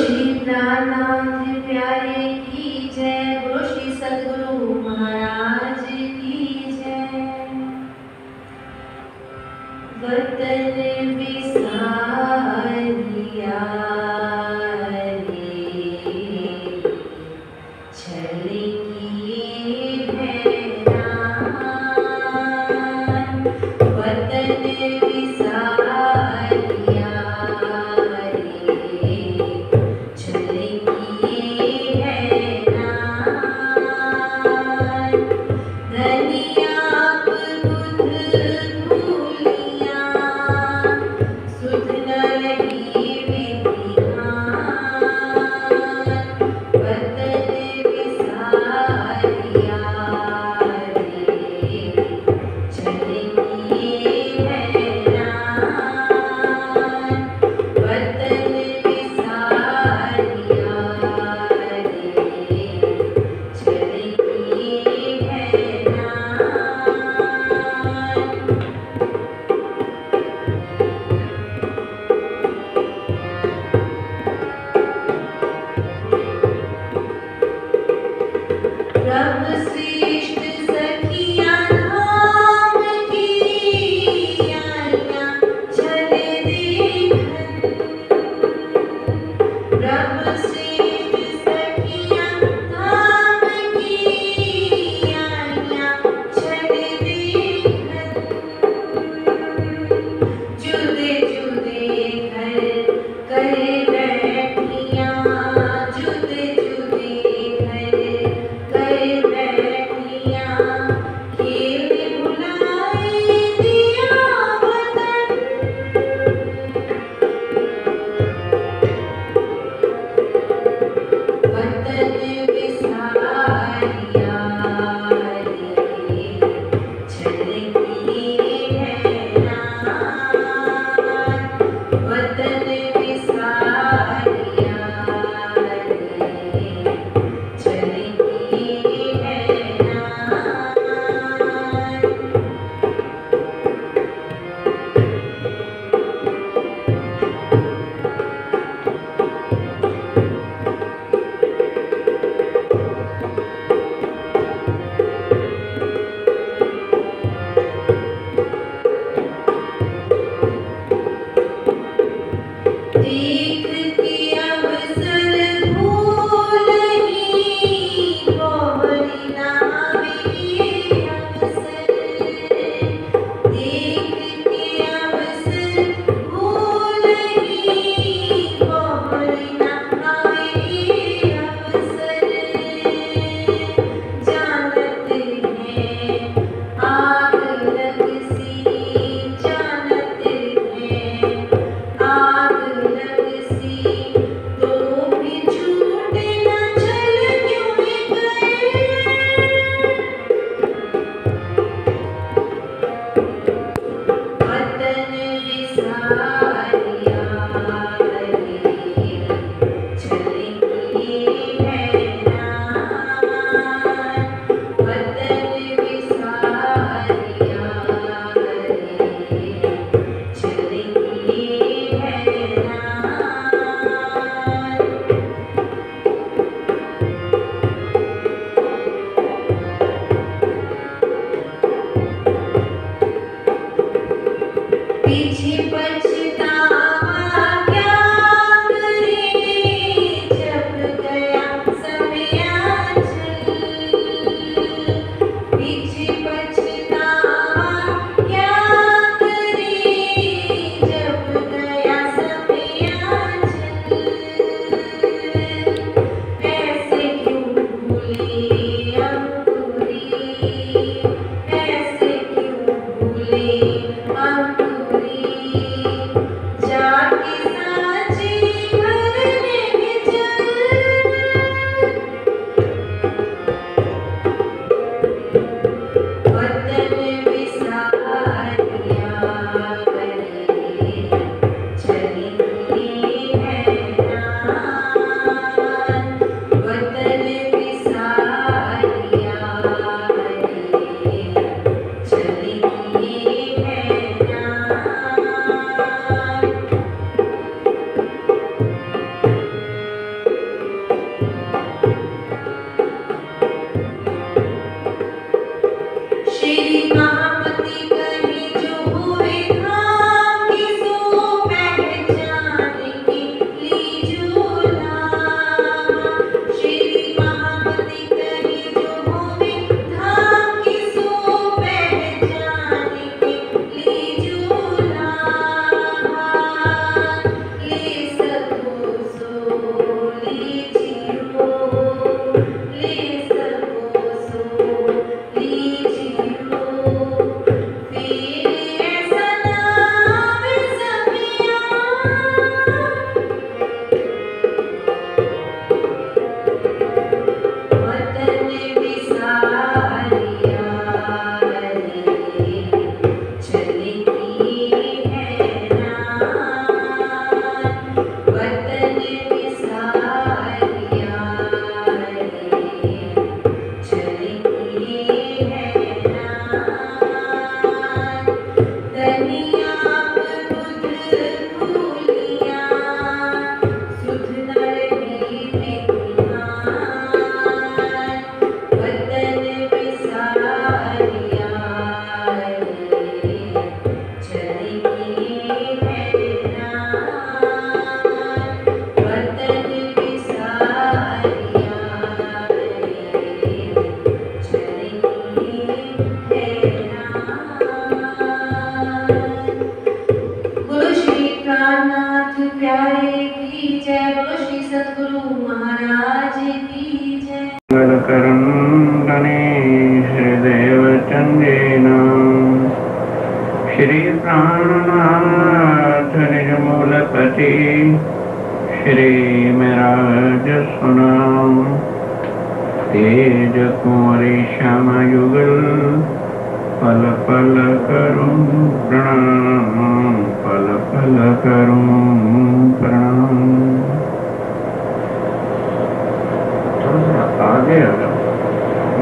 श्री प्राणनाथ प्यारे की जय। बोलो श्री सद्गुरु महाराज की जय। वतन बिसारिया रे छल किए हैरान। वतन बिसारिया श्री प्राणनाथ निजमूलपति श्री मेराज सुनाम तेज कुंवरी श्याम युगल पल पल करूं प्रणाम पल पल करूं प्रणाम। आगे आ जाओ,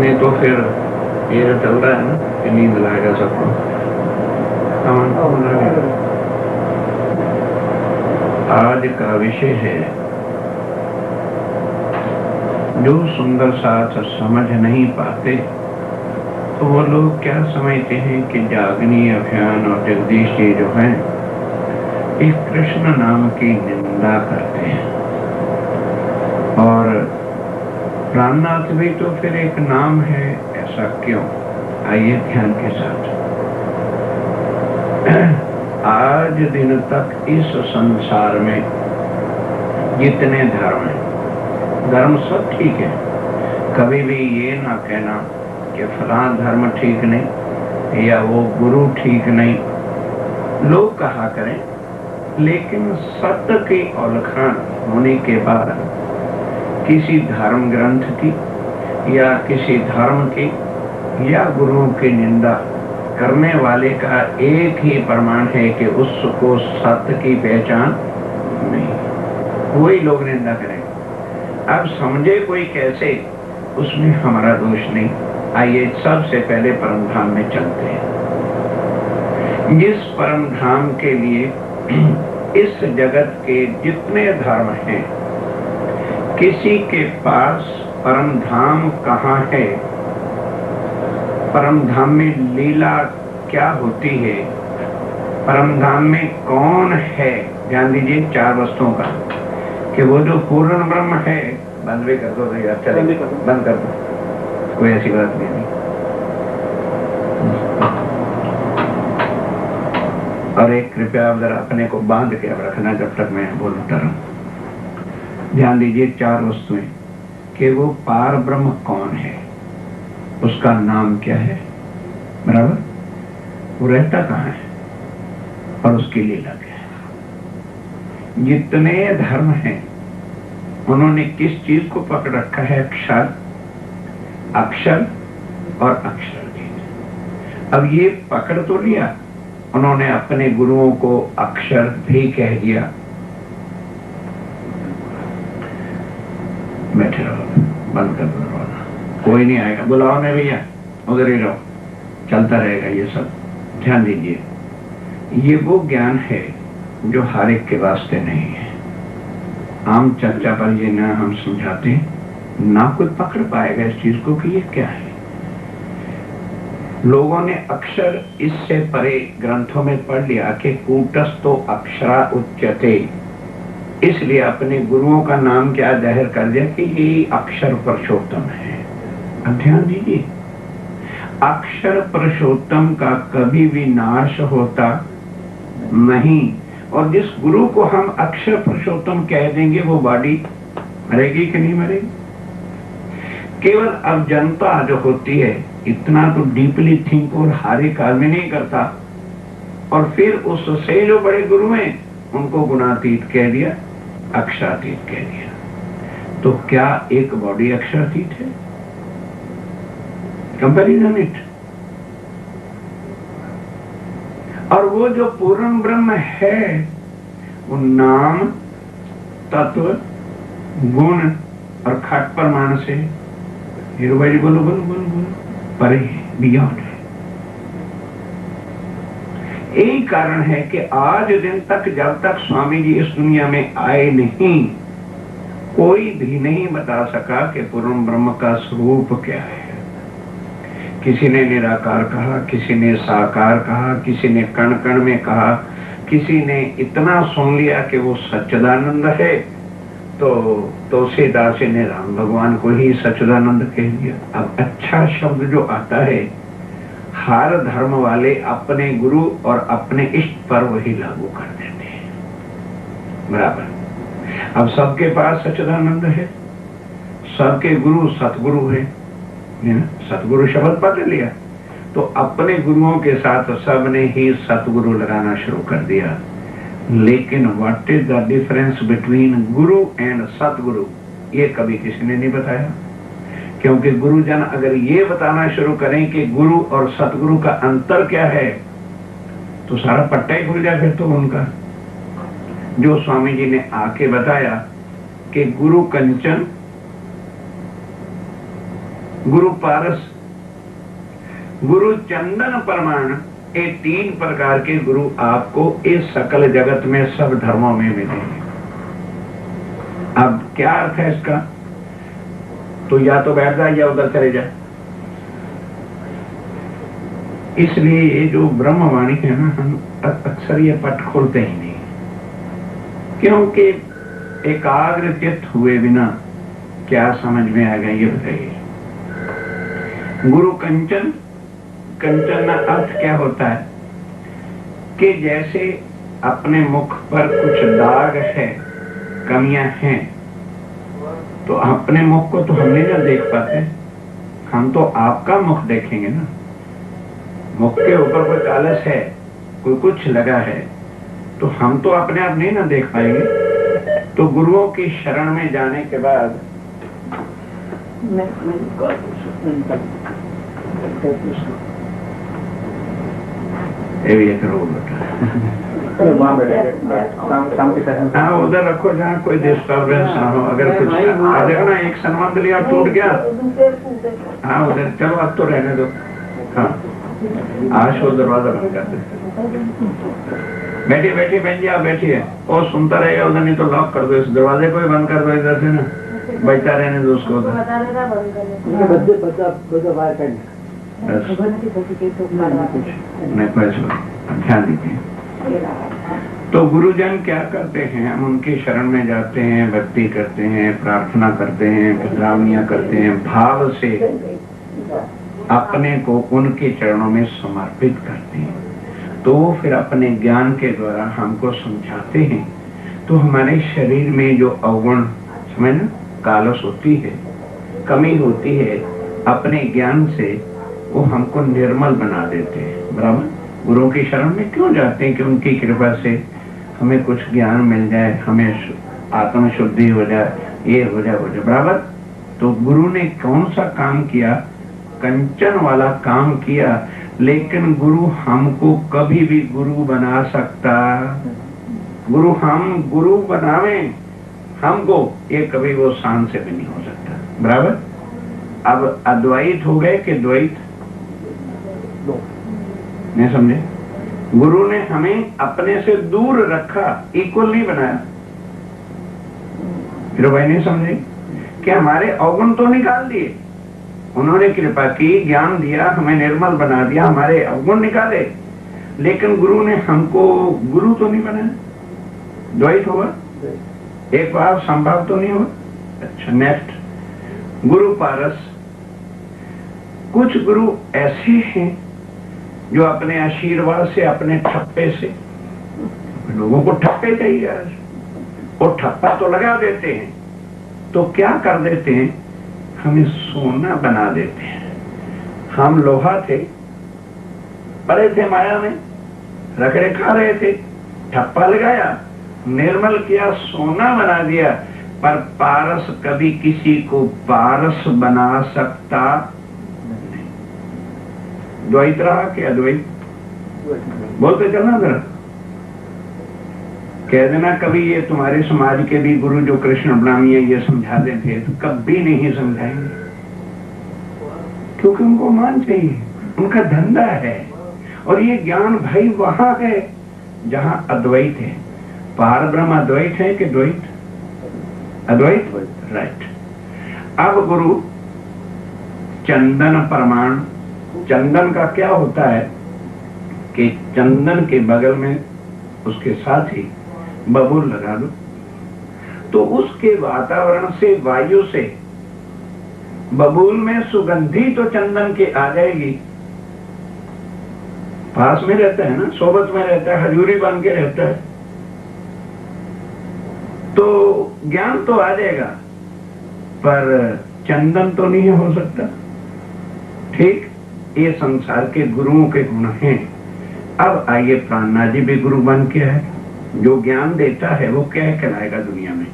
नहीं तो फिर ये जो चल रहा है ना कि नींद लाएगा सबको। आज का विषय है जो सुंदर साथ समझ नहीं पाते तो वो लोग क्या समझते हैं कि जागनी अभियान और जगदीश जी जो हैं इस कृष्ण नाम की निंदा करते हैं। और प्राणनाथ भी तो फिर एक नाम है, ऐसा क्यों? आइए ध्यान के साथ। आज दिन तक इस संसार में जितने धर्म हैं, धर्म सब ठीक है, कभी भी ये ना कहना कि फलां धर्म ठीक नहीं या वो गुरु ठीक नहीं, लोग कहा करें, लेकिन सत्य की औलखान होने के बाद किसी धर्म ग्रंथ की या किसी धर्म की या गुरुओं की निंदा करने वाले का एक ही प्रमाण है कि उसको सत्य की पहचान नहीं, वही लोग निंदा करेंगे। अब समझे कोई कैसे, उसमें हमारा दोष नहीं। आइए सबसे पहले परम धाम में चलते हैं। जिस परम धाम के लिए इस जगत के जितने धर्म हैं, किसी के पास परम धाम कहाँ है, परम धाम में लीला क्या होती है, परम धाम में कौन है। ध्यान दीजिए चार वस्तुओं का, कि वो जो पूर्ण ब्रह्म है, बंद भी कर दो भैया, चले बंद कर दो, कोई ऐसी बात नहीं। और एक कृपया आप जरा अपने को बांध के अब रखना जब तक मैं बोलता रहूं। ध्यान दीजिए चार वस्तुएं, कि वो पार ब्रह्म कौन है, उसका नाम क्या है, बराबर, वो रहता कहाँ है और उसकी लीला क्या है। जितने धर्म हैं उन्होंने किस चीज को पकड़ रखा है? अक्षर, अक्षर और अक्षर जी। अब ये पकड़ तो लिया, उन्होंने अपने गुरुओं को अक्षर भी कह दिया। बैठे रहो, बंद कर दो, कोई नहीं आएगा, बुलाओ नहीं भैया, उधर ही रहो, चलता रहेगा ये सब। ध्यान दीजिए, ये वो ज्ञान है जो हर एक के वास्ते नहीं है। आम चर्चा पर ये ना हम समझाते, ना कोई पकड़ पाएगा इस चीज को कि ये क्या है। लोगों ने अक्षर इससे परे ग्रंथों में पढ़ लिया कि कूटस्थो अक्षरा उच्यते, इसलिए अपने गुरुओं का नाम क्या जाहिर कर दिया कि ये अक्षर पुरुषोत्तम है। अब ध्यान दीजिए, अक्षर पुरुषोत्तम का कभी भी नाश होता नहीं, और जिस गुरु को हम अक्षर पुरुषोत्तम कह देंगे वो बॉडी मरेगी कि नहीं मरेगी। केवल अब जनता जो होती है इतना तो डीपली थिंक और हर एक आदमी नहीं करता, और फिर उससे जो बड़े गुरु हैं उनको गुणातीत कह दिया, अक्षरातीत कह दिया। तो क्या एक बॉडी अक्षरातीत है? Comparison it. और वो जो पूर्ण ब्रह्म है वो नाम, तत्व, गुण और खट प्रमाण से, हीरो भाई बोलो बोलो बोलो बोलो, परे बियॉन्ड है। यही कारण है कि आज दिन तक जब तक स्वामी जी इस दुनिया में आए नहीं, कोई भी नहीं बता सका कि पूर्ण ब्रह्म का स्वरूप क्या है। किसी ने निराकार कहा, किसी ने साकार कहा, किसी ने कण कण में कहा, किसी ने इतना सुन लिया कि वो सच्चिदानंद है, तो तुलसीदास ने राम भगवान को ही सच्चिदानंद कह दिया। अब अच्छा शब्द जो आता है, हर धर्म वाले अपने गुरु और अपने इष्ट पर वही लागू कर देते हैं, बराबर। अब सबके पास सच्चिदानंद है, सबके गुरु सतगुरु है, सतगुरु शब्द पकड़ लिया, तो अपने गुरुओं के साथ सबने ही सतगुरु लगाना शुरू कर दिया। लेकिन what is the difference between Guru and सतगुरु, ये कभी किसी ने नहीं बताया। क्योंकि गुरुजन अगर ये बताना शुरू करें कि गुरु और सतगुरु का अंतर क्या है, तो सारा पट्टा ही खुल जाए फिर तो उनका। जो स्वामी जी ने आके बताया कि गुरु कंचन, गुरु पारस, गुरु चंदन परमाण, ये 3 प्रकार के गुरु आपको इस सकल जगत में सब धर्मों में मिलेंगे। अब क्या अर्थ है इसका? तो या तो बैठ जाए या उधर चले जाए। इसलिए ये जो ब्रह्मवाणी है ना, हम अक्सर ये पट खोलते ही नहीं, क्योंकि एकाग्र चित्त हुए बिना क्या समझ में आ गया ये बताइए। गुरु कंचन, कंचन का अर्थ क्या होता है कि जैसे अपने मुख पर कुछ दाग है, कमियां हैं, तो अपने मुख को तो हम नहीं ना देख पाते, हम तो आपका मुख देखेंगे ना। मुख के ऊपर कोई कालस है, कोई कुछ लगा है, तो हम तो अपने आप नहीं ना देख पाएंगे। तो गुरुओं की शरण में जाने के बाद हाँ उधर रखो जहाँ कोई डिस्टर्बेंस ना हो। अगर कुछ आ जाएगा ना, एक संबंध लिया टूट गया, हाँ उधर चलो अब तो रहने दो। हाँ आज वो दरवाजा बंद कर दे। बैठिए बैठिए बहन जी, आप बैठिए, और सुनता रहेगा उधर, नहीं तो लॉक कर दो, इस दरवाजे को भी बंद कर दो इधर से ना, बैठा रहने दो उसको उधर। ध्यान दीजिए। तो गुरुजन क्या करते हैं, हम उनकी शरण में जाते हैं, भक्ति करते हैं, प्रार्थना करते हैं, पितरावनियां करते हैं, भाव से अपने को उनके चरणों में समर्पित करते हैं। तो वो फिर अपने ज्ञान के द्वारा हमको समझाते हैं। तो हमारे शरीर में जो अवगुण समझ ना, कालस होती है, कमी होती है, अपने ज्ञान से वो हमको निर्मल बना देते हैं, बराबर। गुरुओं की शरण में क्यों जाते हैं? कि उनकी कृपा से हमें कुछ ज्ञान मिल जाए, हमें आत्म शुद्धि हो जाए, ये हो जाए, बराबर। तो गुरु ने कौन सा काम किया? कंचन वाला काम किया। लेकिन गुरु हमको कभी भी गुरु बना सकता, गुरु हम गुरु बनावे हमको, ये कभी वो शान से भी नहीं हो सकता, बराबर। अब अद्वैत हो गए कि द्वैत, नहीं समझे? गुरु ने हमें अपने से दूर रखा, इक्वल नहीं बनाया। फिर भाई नहीं समझे कि हमारे अवगुण तो निकाल दिए, उन्होंने कृपा की, ज्ञान दिया, हमें निर्मल बना दिया, हमारे अवगुण निकाले, लेकिन गुरु ने हमको गुरु तो नहीं बनाया। द्वैत होगा, एक बार संभव तो नहीं होगा। अच्छा नेक्स्ट, गुरु पारस। कुछ गुरु ऐसे हैं जो अपने आशीर्वाद से, अपने ठप्पे से, लोगों को ठप्पे चाहिए आज, वो ठप्पा तो लगा देते हैं, तो क्या कर देते हैं, हमें सोना बना देते हैं। हम लोहा थे, पड़े थे माया में, रगड़े खा रहे थे, ठप्पा लगाया, निर्मल किया, सोना बना दिया। पर पारस कभी किसी को पारस बना सकता नहीं। द्वैत रहा कि अद्वैत? बोलते चलना जरा, कह देना कभी ये तुम्हारे समाज के भी गुरु जो कृष्ण ब्राह्मी है ये समझा देते, तो कभी नहीं समझाएंगे, क्योंकि उनको मान चाहिए, उनका धंधा है, और ये ज्ञान भाई वहां है जहां अद्वैत है। पार ब्रह्म अद्वैत है कि द्वैत? अद्वैत, राइट। अब गुरु चंदन प्रमाण, चंदन का क्या होता है कि चंदन के बगल में उसके साथ ही बबूल लगा दो, तो उसके वातावरण से, वायु से बबूल में सुगंधी तो चंदन के आ जाएगी, पास में रहता है ना, सोबत में रहता है, हजूरी बन के रहता है, तो ज्ञान तो आ जाएगा, पर चंदन तो नहीं हो सकता। ठीक, ये संसार के गुरुओं के गुण हैं। अब आइए, प्राणनाथ जी भी गुरु बन के है, जो ज्ञान देता है वो क्या कहलाएगा दुनिया में?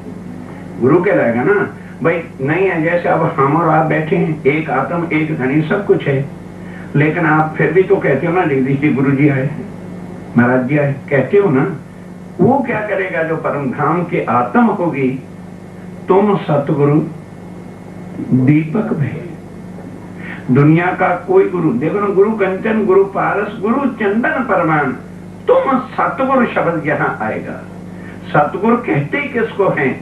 गुरु कहलाएगा ना भाई। नहीं है, जैसे अब हम और आप बैठे हैं, एक आत्म एक धनी सब कुछ है, लेकिन आप फिर भी तो कहते हो ना जगदीश जी गुरु जी आए, महाराज जी आए, कहते हो ना। वो क्या करेगा जो परम धाम के आत्म होगी? तुम सतगुरु दीपक भे। दुनिया का कोई गुरु, देखो ना, गुरु कंचन, गुरु पारस, गुरु चंदन परमान, तुम सतगुरु शब्द यहां आएगा। सतगुरु कहते ही किसको हैं?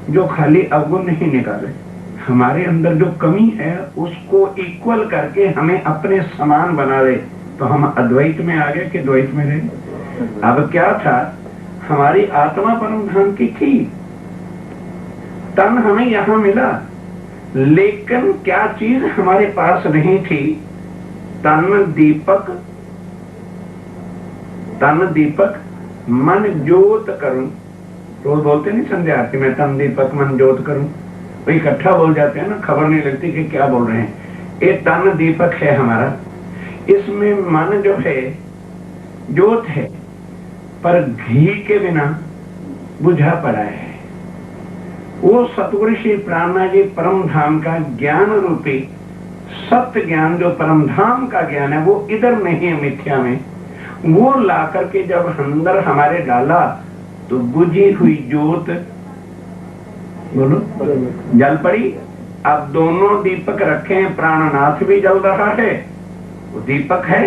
जो खाली अवगुण नहीं निकाले, हमारे अंदर जो कमी है उसको इक्वल करके हमें अपने समान बना दे, तो हम अद्वैत में आ गए कि द्वैत में रहे। अब क्या था, हमारी आत्मा परम धाम की थी, तन हमें यहां मिला, लेकिन क्या चीज हमारे पास नहीं थी? तन दीपक, तन दीपक मन ज्योत करूं। रोज बोलते नहीं संध्या आरती में, तन दीपक मन ज्योत करूं, वो इकट्ठा बोल जाते हैं ना, खबर नहीं लगती कि क्या बोल रहे हैं। ये तन दीपक है हमारा, इसमें मन जो है ज्योत है, पर घी के बिना बुझा पड़ा है। वो सतगुरु श्री प्राणनाथ जी परम धाम का ज्ञान रूपी सत्य ज्ञान, जो परम धाम का ज्ञान है, वो इधर नहीं है मिथ्या में, वो ला करके जब अंदर हमारे डाला तो बुझी हुई ज्योत, बोलो, जल पड़ी। अब दोनों दीपक रखे हैं, प्राणनाथ भी जल रहा है, वो दीपक है,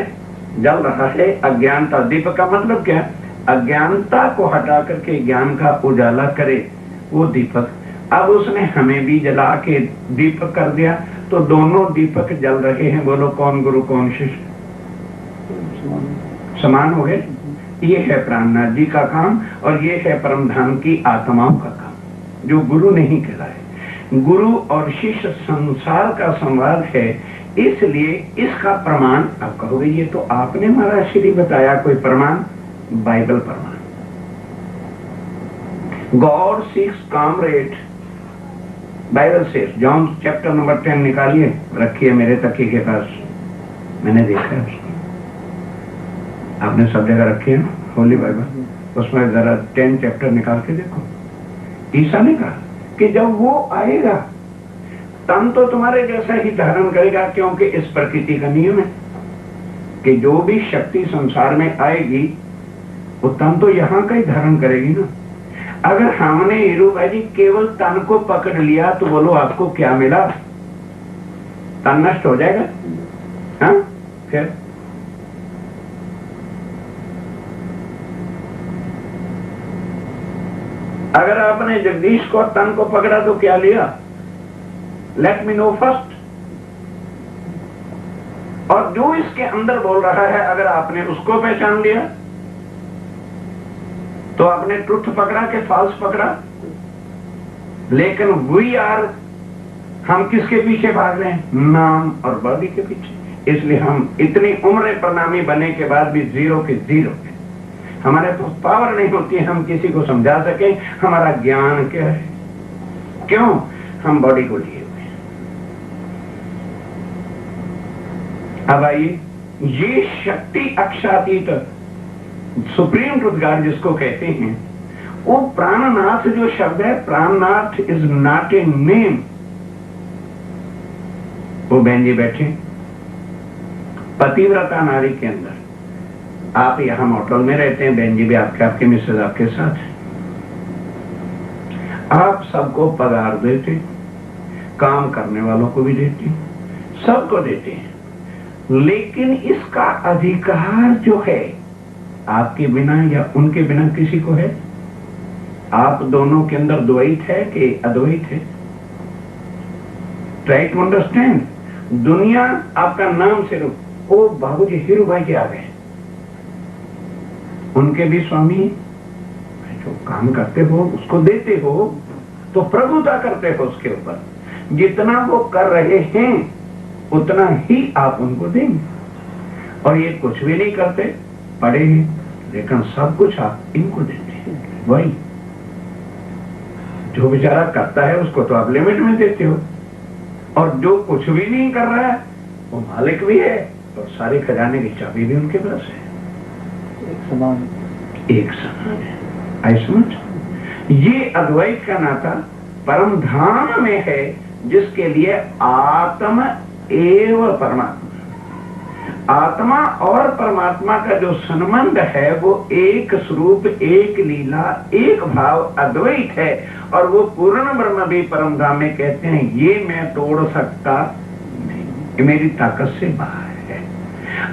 जल रहा है। अज्ञानता, दीपक का मतलब क्या? अज्ञानता को हटा करके ज्ञान का उजाला करे, वो दीपक। अब उसने हमें भी जला के दीपक कर दिया, तो दोनों दीपक जल रहे हैं। बोलो, कौन गुरु कौन शिष्य? समान हो गए। ये है प्राणनाथ जी का काम, और ये है परम धाम की आत्माओं का काम, जो गुरु नहीं कहलाए। गुरु और शिष्य संसार का संवाद है, इसलिए इसका प्रमाण आप कहोगे ये तो आपने महाराज श्री बताया, कोई प्रमाण? बाइबल प्रमाण। गॉड सीक्स कॉमरेड, बाइबल से जॉन चैप्टर नंबर 10 निकालिए, रखिए मेरे तकिए के पास, मैंने देखा है उसको, आपने सब जगह रखी है ना होली बाइबल, उसमें जरा 10 चैप्टर निकाल के देखो। ईसा ने कहा कि जब वो आएगा तन तो तुम्हारे जैसा ही धारण करेगा, क्योंकि इस प्रकृति का नियम है कि जो भी शक्ति संसार में आएगी वो तन तो यहाँ का ही धारण करेगी ना। अगर हमने हीरू भाई जी केवल तन को पकड़ लिया तो बोलो आपको क्या मिला? तन नष्ट हो जाएगा। हाँ, फिर अगर आपने जगदीश को तन को पकड़ा तो क्या लिया? Let me know first. और जो इसके अंदर बोल रहा है, अगर आपने उसको पहचान लिया तो आपने ट्रुथ पकड़ा के फॉल्स पकड़ा। लेकिन वी आर, हम किसके पीछे भाग रहे हैं? नाम और बॉडी के पीछे। इसलिए हम इतनी उम्र प्रणामी बने के बाद भी जीरो के जीरो है। हमारे पास पावर नहीं होती है हम किसी को समझा सके हमारा ज्ञान क्या है। क्यों? हम बॉडी को लिए हुए हैं। अब आइए, ये शक्ति अक्षातीत सुप्रीम ट्रुथ गॉड जिसको कहते हैं, वो प्राणनाथ जो शब्द है, प्राणनाथ इज नॉट ए नेम। वो बहन जी बैठे पतिव्रता नारी के अंदर, आप यहां मोटल में रहते हैं, बहन जी भी आपके मिसेज आपके साथ है, आप सबको पगार देते, काम करने वालों को भी देते, सबको देते हैं। लेकिन इसका अधिकार जो है आपके बिना या उनके बिना किसी को है? आप दोनों के अंदर द्वैत है कि अद्वैत है? Try to understand. दुनिया आपका नाम से रुक, ओ बाबूजी हीरू भाई के आ गए, उनके भी स्वामी जो काम करते हो उसको देते हो तो प्रभुता करते हो उसके ऊपर, जितना वो कर रहे हैं उतना ही आप उनको देंगे। और ये कुछ भी नहीं करते, पड़े हैं, लेकिन सब कुछ आप इनको देते हैं। वही जो बेचारा करता है उसको तो आप लिमिट में देते हो, और जो कुछ भी नहीं कर रहा है वो मालिक भी है और सारे खजाने की चाबी भी उनके पास है। एक समान है। आई समझ? ये अद्वैत का नाता परम धाम में है, जिसके लिए आत्मा एवं परमात्मा, आत्मा और परमात्मा का जो संबंध है वो एक स्वरूप, एक लीला, एक भाव अद्वैत है। और वो पूर्ण ब्रह्म भी परम धाम में कहते हैं ये मैं तोड़ सकता नहीं, ये मेरी ताकत से बाहर है।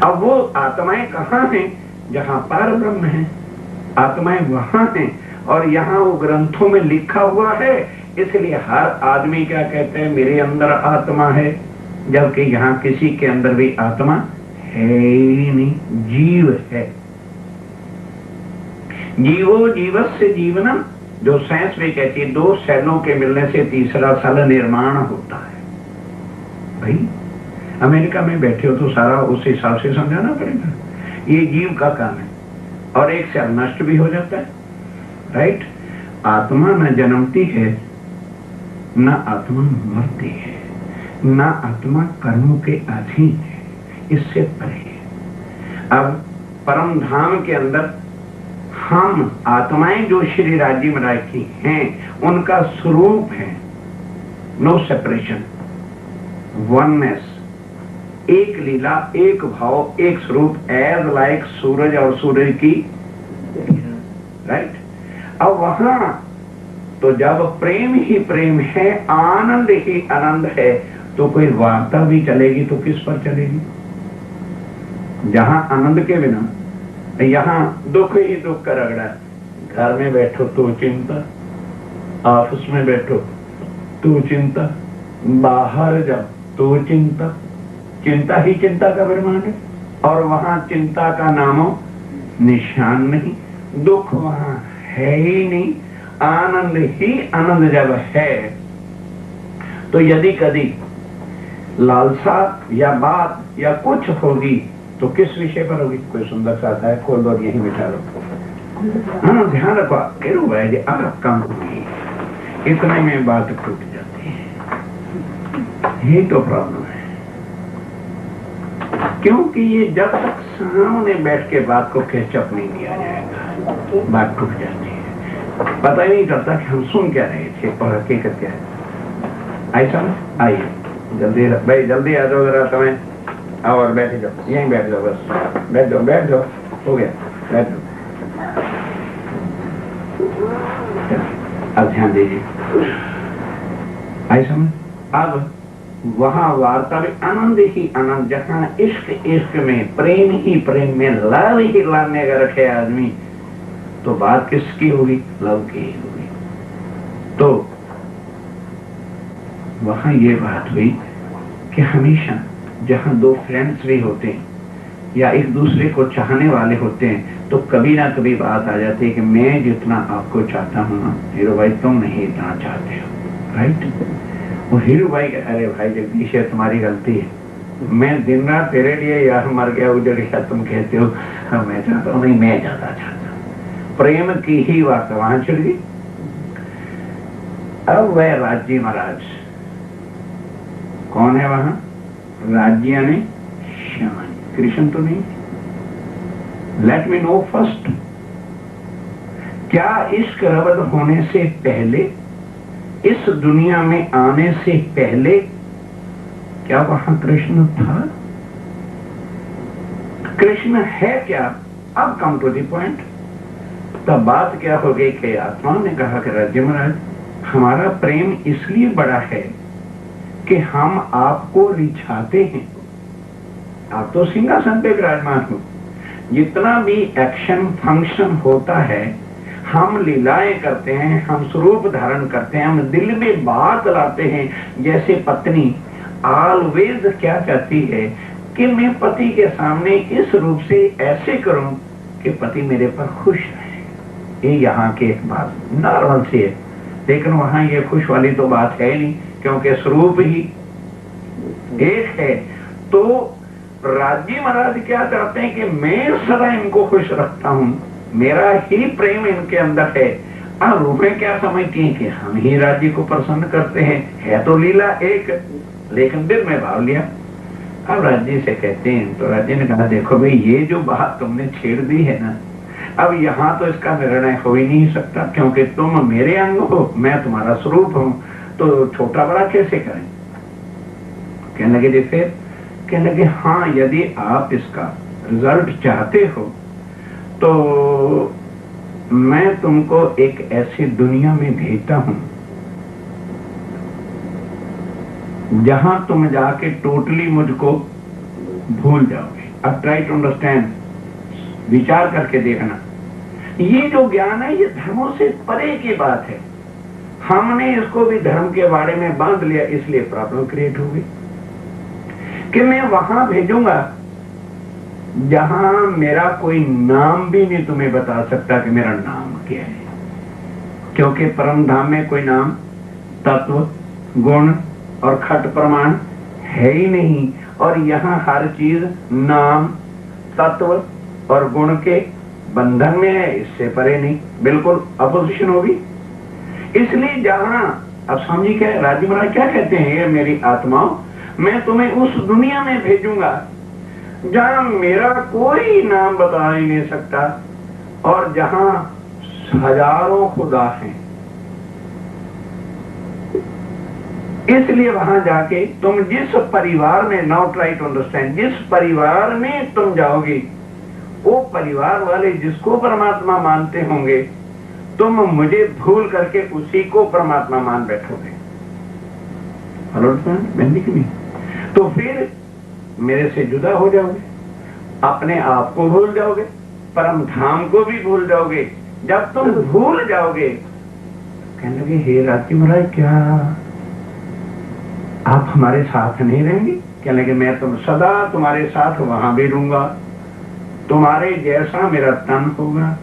अब वो आत्माएं कहाँ हैं? जहां पार ब्रह्म है, आत्माएं वहां हैं। और यहाँ वो ग्रंथों में लिखा हुआ है, इसलिए हर आदमी क्या कहते हैं, मेरे अंदर आत्मा है, जबकि यहाँ किसी के अंदर भी आत्मा है ही नहीं, जीव है। जीवो जीवस्य जीवनम, जो साइंस में कहती है 2 सेलों के मिलने से तीसरा सेल निर्माण होता है। भाई अमेरिका में बैठे हो तो सारा उस हिसाब से समझाना पड़ेगा, ये जीव का काम है। और एक सेल नष्ट भी हो जाता है, राइट? आत्मा न जन्मती है, न आत्मा मरती है, न आत्मा कर्मों के अधीन है, इससे परे है। अब परम धाम के अंदर हम आत्माएं जो श्री राज्य महाराज की हैं उनका स्वरूप है, नो सेपरेशन, वननेस, एक लीला, एक भाव, एक स्वरूप, एज लाइक सूरज और सूरज की, राइट? अब वहां तो जब प्रेम ही प्रेम है, आनंद ही आनंद है, तो कोई वार्ता भी चलेगी तो किस पर चलेगी? जहां आनंद के बिना, यहां दुख ही दुख का रगड़ा। घर में बैठो तो चिंता, ऑफिस में बैठो तो चिंता, बाहर जाओ तो चिंता, चिंता ही चिंता का ब्रह्मांड है। और वहां चिंता का नामो निशान नहीं, दुख वहां है ही नहीं, आनंद ही आनंद जब है। तो यदि कभी लालसा या बात या कुछ होगी तो किस विषय पर होगी? कोई सुंदर सा आता है, खोल दो, यही बिठा लो। हाँ, ध्यान रखो, आप काम होगी, इतने में बात टूट जाती है। यही तो प्रॉब्लम है, क्योंकि ये जब तक सामने बैठ के बात को कैचअप नहीं किया जाएगा, बात टूट जाती है। पता ही नहीं चलता कि हम सुन क्या रहे थे और हकीकत क्या है। ऐसा आइए, जल्दी भाई, जल्दी आ जाओ जरा, समय आओ और बैठ जाओ, यहीं बैठ जाओ, बस बैठ जाओ, बैठ जाओ, हो गया, बैठ जाओ। अब ध्यान दीजिए, ऐसा में अब वहां वार्ता में आनंद ही आनंद, जहां इश्क इश्क में, प्रेम ही प्रेम में, लव ही लव में अगर रखे आदमी, तो बात किसकी होगी? लव की ही होगी। तो वहां ये बात हुई कि हमेशा जहां 2 फ्रेंड्स भी होते हैं या एक दूसरे को चाहने वाले होते हैं, तो कभी ना कभी बात आ जाती है कि मैं जितना आपको चाहता हूं ना हीरो भाई, तुम नहीं इतना चाहते हो, राइट? वो हीरो भाई, अरे भाई जगदीश है, तुम्हारी गलती है, मैं दिन रात तेरे लिए यार मर गया उजड़ गया, तुम कहते हो हाँ मैं चाहता हूँ, नहीं मैं ज्यादा चाहता हूँ। प्रेम की ही बात वहां छिड़ गई। अब वह राज्य महाराज कौन है वहां? राज्य ने श्याम, कृष्ण तो नहीं। लेट मी नो फर्स्ट, क्या इश्क रबद होने से पहले, इस दुनिया में आने से पहले, क्या वहां कृष्ण था? कृष्ण है क्या? अब कम टू द पॉइंट। तब बात क्या हो गई कि आत्मा ने कहा कि राज्य महाराज, हमारा प्रेम इसलिए बड़ा है कि हम आपको रिझाते हैं, आप तो सिंहासन पे विराजमान हो। जितना भी एक्शन फंक्शन होता है, हम लीलाएं करते हैं, हम स्वरूप धारण करते हैं, हम दिल में बात लाते हैं। जैसे पत्नी ऑलवेज क्या चाहती है कि मैं पति के सामने इस रूप से ऐसे करूं कि पति मेरे पर खुश रहे। ये यहाँ की एक बात नॉर्मल सी है, लेकिन वहां ये खुश वाली तो बात है नहीं, क्योंकि स्वरूप ही एक है। तो राजी महाराज क्या चाहते हैं कि मैं सदा इनको खुश रखता हूं, मेरा ही प्रेम इनके अंदर है। अब रूहें क्या समझती हैं कि हम ही राज्य को प्रसन्न करते हैं, है तो लीला एक, लेकिन दिल में भाव लिया। अब राज्य से कहते हैं, तो राज्य ने कहा देखो भाई, ये जो बात तुमने छेड़ दी है ना, अब यहाँ तो इसका निर्णय हो ही नहीं सकता, क्योंकि तुम मेरे अंग हो, मैं तुम्हारा स्वरूप हूं, तो छोटा बड़ा कैसे करें। कहने लगे जैसे, कहने लगे हाँ, यदि आप इसका रिजल्ट चाहते हो तो मैं तुमको एक ऐसी दुनिया में भेजता हूं जहां तुम जाके टोटली मुझको भूल जाओगे। अब ट्राई टू अंडरस्टैंड, विचार करके देखना। ये जो ज्ञान है ये धर्मों से परे की बात है। हमने इसको भी धर्म के बारे में बांध लिया, इसलिए प्रॉब्लम क्रिएट हो गई कि मैं वहां भेजूंगा जहां मेरा कोई नाम भी नहीं तुम्हें बता सकता कि मेरा नाम क्या है, क्योंकि परम धाम में कोई नाम, तत्व, गुण और खट प्रमाण है ही नहीं। और यहाँ हर चीज नाम, तत्व और गुण के बंधन में है, इससे परे नहीं, बिल्कुल अपोजिशन होगी। इसलिए जहां, अब समझी क्या राजी महाराज क्या कहते हैं, ये मेरी आत्माओं, मैं तुम्हें उस दुनिया में भेजूंगा जहां मेरा कोई नाम बता ही नहीं सकता और जहां हजारों खुदा हैं। इसलिए वहां जाके तुम जिस परिवार में, नाउ ट्राई टू अंडरस्टैंड, जिस परिवार में तुम जाओगे वो परिवार वाले जिसको परमात्मा मानते होंगे, तुम मुझे भूल करके उसी को परमात्मा मान बैठोगे। हेलो बहनी की नहीं, तो फिर मेरे से जुदा हो जाओगे, अपने आप को भूल जाओगे, परम धाम को भी भूल जाओगे। जब तुम भूल जाओगे, कहने लगे हे राजी महाराज, क्या आप हमारे साथ नहीं रहेंगे? कहने लगे मैं तुम सदा तुम्हारे साथ वहां भी रहूंगा, तुम्हारे जैसा मेरा तन होगा,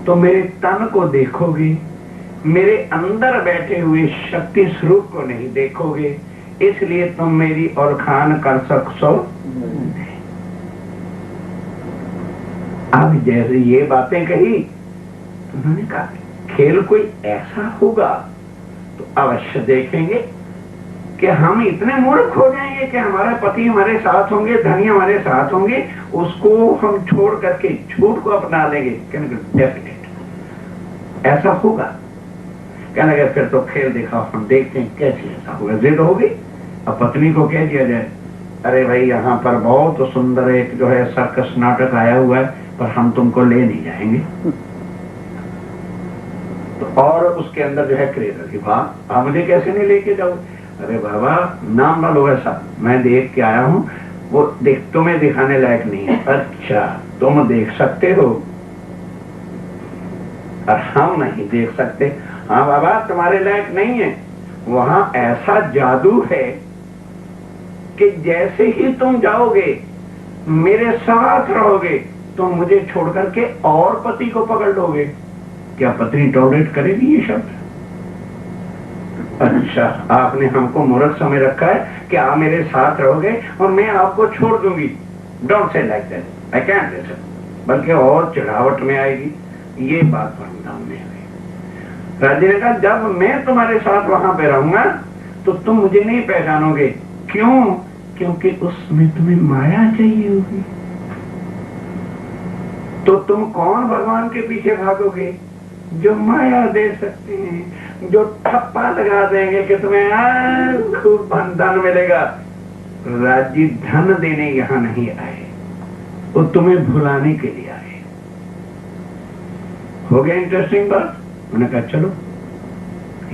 तो मेरे तन को देखोगे, मेरे अंदर बैठे हुए शक्ति स्वरूप को नहीं देखोगे, इसलिए तुम मेरी और खान कर सकसो। अब जैसे ये बातें कही, उन्होंने कहा खेल कोई ऐसा होगा तो अवश्य देखेंगे कि हम इतने मूर्ख हो जाएंगे कि हमारा पति हमारे साथ होंगे, धनी हमारे साथ होंगे, उसको हम छोड़ करके झूठ को अपना लेंगे। डेफिनेट ऐसा होगा। कहने लगे फिर तो खेल दिखाओ, हम देखते हैं कैसे ऐसा होगा। जिद होगी। अब पत्नी को कह दिया जाए, अरे भाई यहाँ पर बहुत सुंदर एक जो है सर्कस नाटक आया हुआ है, पर हम तुमको ले नहीं जाएंगे। तो और उसके अंदर जो है क्रेज, वाह आप मुझे कैसे नहीं लेके जाओगे? अरे बाबा नाम ना लो ऐसा, मैं देख के आया हूँ, वो देख तुम्हें दिखाने लायक नहीं है। अच्छा तुम देख सकते हो और हम नहीं देख सकते? हाँ बाबा तुम्हारे लायक नहीं है। वहां ऐसा जादू है कि जैसे ही तुम जाओगे, मेरे साथ रहोगे, तुम मुझे छोड़ करके और पति को पकड़ लोगे। क्या पत्नी टॉलरेट करेगी ये शब्द? अच्छा आपने हमको मूर्ख समझ रखा है कि आप मेरे साथ रहोगे और मैं आपको छोड़ दूंगी। Don't say like that, I can't listen. बल्कि और चिढ़ावट में आएगी। ये बात परिणाम में हुई। राजे ने कहा जब मैं तुम्हारे साथ वहां पे रहूंगा तो तुम मुझे नहीं पहचानोगे। क्यों? क्योंकि उसमें तुम्हें माया चाहिए होगी। तो तुम कौन भगवान के पीछे भागोगे? जो माया दे सकते हैं, जो ठप्पा लगा देंगे कि तुम्हें खूब धन मिलेगा। राजी धन देने यहां नहीं आए, वो तुम्हें भुलाने के लिए आए। हो गया इंटरेस्टिंग बात। उन्होंने कहा चलो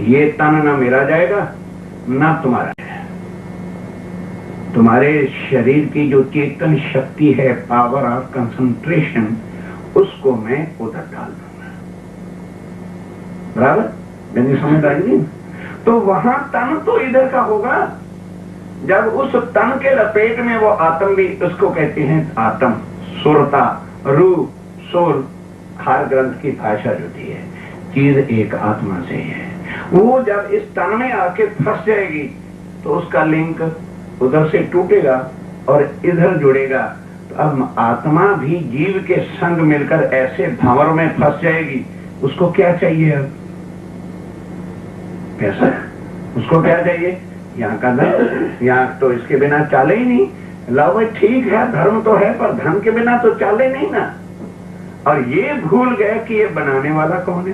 ये तन ना मेरा जाएगा ना तुम्हारा है। तुम्हारे शरीर की जो चेतन शक्ति है, पावर ऑफ कंसंट्रेशन, उसको मैं उधर डाल दूंगा। बराबर? मैंने समझ आई नहीं? तो वहां तन तो इधर का होगा। जब उस तन के लपेट में वो आत्म भी, उसको कहते हैं आत्म, सुरता, रूप, सुर, हर ग्रंथ की भाषा जो दी है, चीज एक आत्मा से है। वो जब इस तन में आके फंस जाएगी तो उसका लिंक उधर से टूटेगा और इधर जुड़ेगा। तो अब आत्मा भी जीव के संग मिलकर ऐसे भंवर में फंस जाएगी। उसको क्या चाहिए? अब कैसा? उसको क्या चाहिए? यहाँ का धन, यहाँ तो इसके बिना चाले ही नहीं। लो ठीक है, धर्म तो है, पर धन के बिना तो चाले नहीं ना। और ये भूल गए कि ये बनाने वाला कौन है।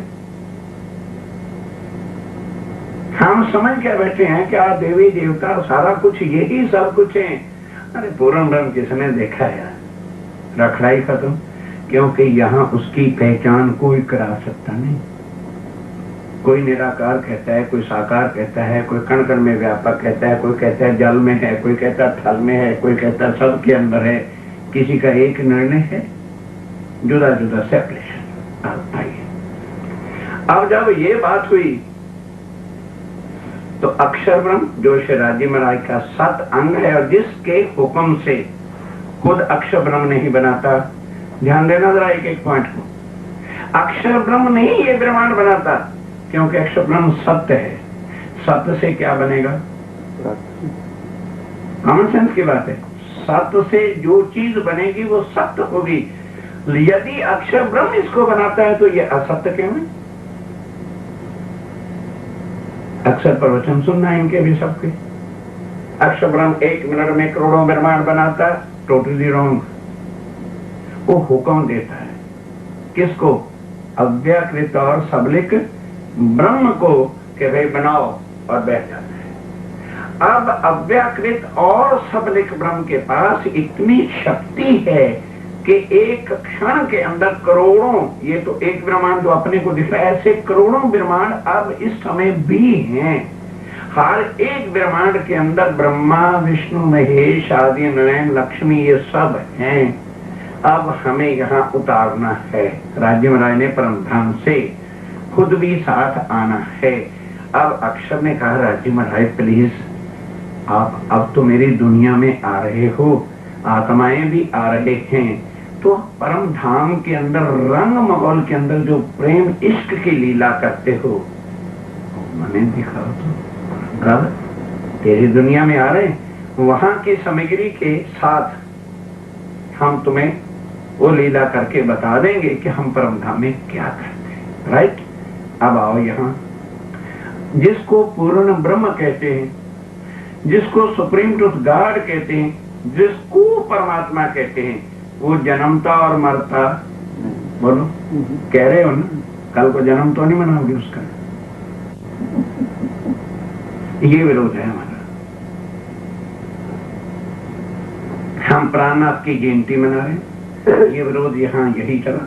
हम समझ के बैठे हैं क्या देवी देवता सारा कुछ यही सब कुछ है। अरे पूर्ण ब्रह्म किसने देखा यार? रखड़ाई खत्म। क्योंकि यहाँ उसकी पहचान कोई करा सकता नहीं। कोई निराकार कहता है, कोई साकार कहता है, कोई कण कण में व्यापक कहता है, कोई कहता है जल में है, कोई कहता है थल में है, कोई कहता है सबके अंदर है। किसी का एक निर्णय है, जुदा जुदा सेपरेशन। अब जब ये बात हुई तो अक्षर ब्रह्म जो शिवराजी महाराज का 7 अंग है और जिसके हुक्म से खुद अक्षर ब्रह्म नहीं बनाता। ध्यान देना जरा एक एक पॉइंट को। अक्षर ब्रह्म नहीं ये ब्रह्मांड बनाता, क्योंकि अक्षर ब्रह्म सत्य है। सत्य से क्या बनेगा? कॉमन सेंस की बात है। सत्य से जो चीज बनेगी वो सत्य होगी। यदि अक्षर ब्रह्म इसको बनाता है तो ये असत्य क्यों है? अक्षर प्रवचन सुनना है इनके भी सबके। अक्षर ब्रह्म 1 मिनट में करोड़ों ब्रह्मांड बनाता है, टोटली रॉन्ग। वो हुक्म देता है किसको? अव्याकृत और सबलिक ब्रह्म को कि भाई बनाओ, और बैठ जाता है। अब अव्याकृत और सबलिक ब्रह्म के पास इतनी शक्ति है कि एक क्षण के अंदर करोड़ों, ये तो एक ब्रह्मांड जो अपने को दिख रहा है, ऐसे करोड़ों ब्रह्मांड अब इस समय भी हैं। हर एक ब्रह्मांड के अंदर ब्रह्मा, विष्णु, महेश, आदि नारायण, लक्ष्मी, ये सब हैं। अब हमें यहाँ उतारना है। राज्य महाराज ने परम धाम से खुद भी साथ आना है। अब अक्षर ने कहा, राज्य महाराज प्लीज आप अब तो मेरी दुनिया में आ रहे हो, आत्माएं भी आ रहे हैं, तो परम धाम के अंदर रंग महल के अंदर जो प्रेम इश्क की लीला करते हो मैंने दिखाओ। तो तेरी दुनिया में आ रहे हैं, वहां की सामग्री के साथ हम तुम्हें वो लीला करके बता देंगे कि हम परम धाम में क्या करते हैं। राइट? अब आओ यहाँ। जिसको पूर्ण ब्रह्म कहते हैं, जिसको सुप्रीम ट्रुथ गॉड कहते हैं, जिसको परमात्मा कहते हैं, वो जन्मता और मरता। बोलो, कह रहे हो ना? कल को जन्म तो नहीं मनाओगे उसका? ये विरोध है हमारा। हम प्राणनाथ की जयंती मना रहे, ये विरोध यहाँ यही चला।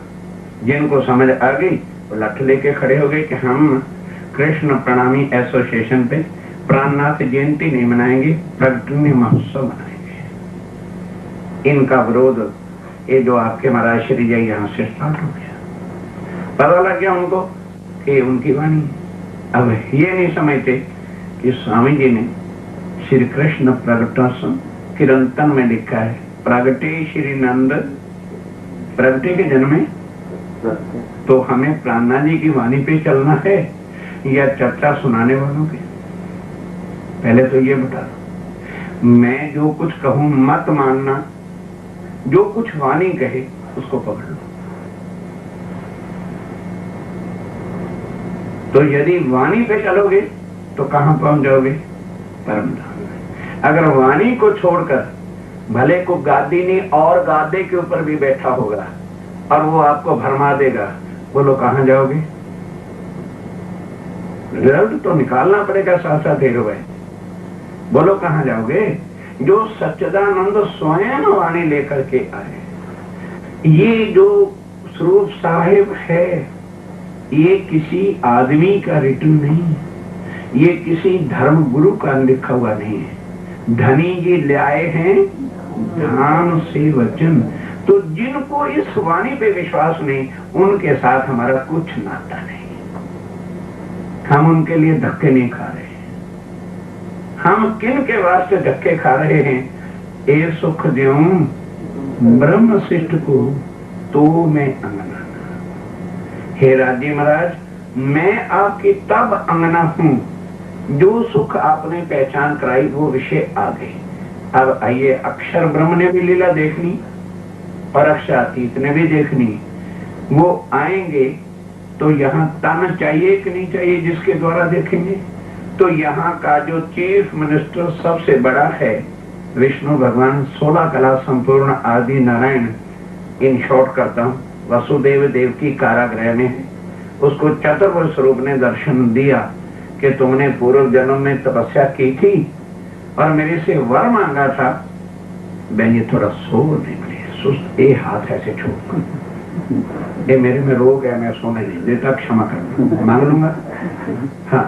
जिनको समझ आ गई वो लठ लेके खड़े हो गए कि हम कृष्ण प्रणामी एसोसिएशन पे प्राणनाथ जयंती नहीं मनाएंगे, प्रगटनी महोत्सव मनाएंगे। इनका विरोध ये जो आपके महाराज श्री जय यहाँ से स्टार्ट हो गया। पता लग गया उनको कि उनकी वाणी। अब ये नहीं समझते कि स्वामी जी ने श्री कृष्ण प्रगटोत्सव किरंतन में लिखा है, प्रगटे श्री नंद, प्रगटे के जन्म में। तो हमें प्राणनाथ जी की वाणी पे चलना है या चर्चा सुनाने वालों के? पहले तो ये बता दो। मैं जो कुछ कहूं मत मानना, जो कुछ वाणी कहे उसको पकड़ लो। तो यदि वाणी पे चलोगे तो कहां पहुंच जाओगे? परम धाम में। अगर वाणी को छोड़कर भले को गादी नहीं और गादे के ऊपर भी बैठा होगा और वो आपको भरमा देगा, बोलो कहां जाओगे? रिजल्ट तो निकालना पड़ेगा साथ साथ ही भाई। बोलो कहां जाओगे? जो सच्चिदानंद स्वयं वाणी लेकर के आए। ये जो स्वरूप साहिब है, ये किसी आदमी का रिटन नहीं है, ये किसी धर्म गुरु का लिखा हुआ नहीं है। धनी जी लाए हैं धाम से वचन। तो जिनको इस वाणी पे विश्वास नहीं, उनके साथ हमारा कुछ नाता नहीं। हम उनके लिए धक्के नहीं खा रहे। हम किन के वास्ते धक्के खा रहे हैं? ए सुख देऊं ब्रह्म शिष्ट को तो मैं अंगना। हे राजी महाराज, मैं आपकी तब अंगना हूं जो सुख आपने पहचान कराई, वो विषय आ गए। अब आइए, अक्षर ब्रह्म ने भी लीला देखनी और अक्षरातीत ने भी देखनी। वो आएंगे तो यहाँ तन चाहिए कि नहीं चाहिए जिसके द्वारा देखेंगे? तो यहाँ का जो चीफ मिनिस्टर सबसे बड़ा है विष्णु भगवान, 16 कला संपूर्ण आदि नारायण, इन शॉर्ट करता हूँ, वसुदेव देव की कारागृह में है। उसको चतुर्भुज स्वरूप ने दर्शन दिया कि तुमने पूर्व जन्म में तपस्या की थी और मेरे से वर मांगा था। बहन ये थोड़ा सो नहीं मिले, सुस्त, ये हाथ ऐसे छोड़, ये मेरे में रोग है, मैं सोने नहीं देता, क्षमा करना, मांग लूंगा। हाँ,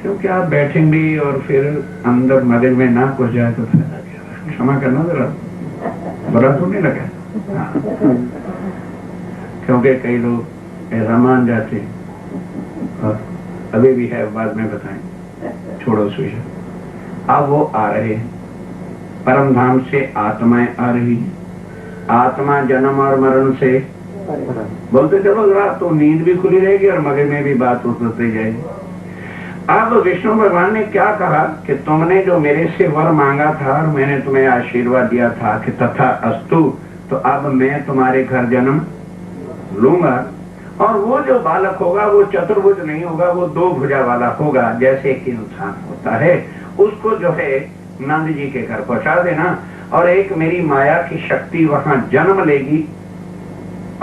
क्योंकि आप बैठेंगे और फिर अंदर मदन में ना कुछ जाए तो फायदा क्या? क्षमा करना जरा, बुरा तो नहीं लगा? हाँ। क्योंकि कई लोग ऐसा मान जाते और अभी भी है, बाद में बताएं, छोड़ो उस विषय। अब वो आ रहे हैं परम धाम से, आत्माएं आ रही है। आत्मा जन्म और मरण से बोलते चलो जरा, तो नींद भी खुली रहेगी और मगज में भी बात उतरती जाएगी। अब विष्णु भगवान ने क्या कहा कि तुमने जो मेरे से वर मांगा था और मैंने तुम्हें आशीर्वाद दिया था कि तथा अस्तु, तो अब मैं तुम्हारे घर जन्म लूंगा। और वो जो बालक होगा वो चतुर्भुज नहीं होगा, वो 2 भुजा वाला होगा, जैसे एक इंसान होता है। उसको जो है नंद जी के घर पहुंचा देना और एक मेरी माया की शक्ति वहां जन्म लेगी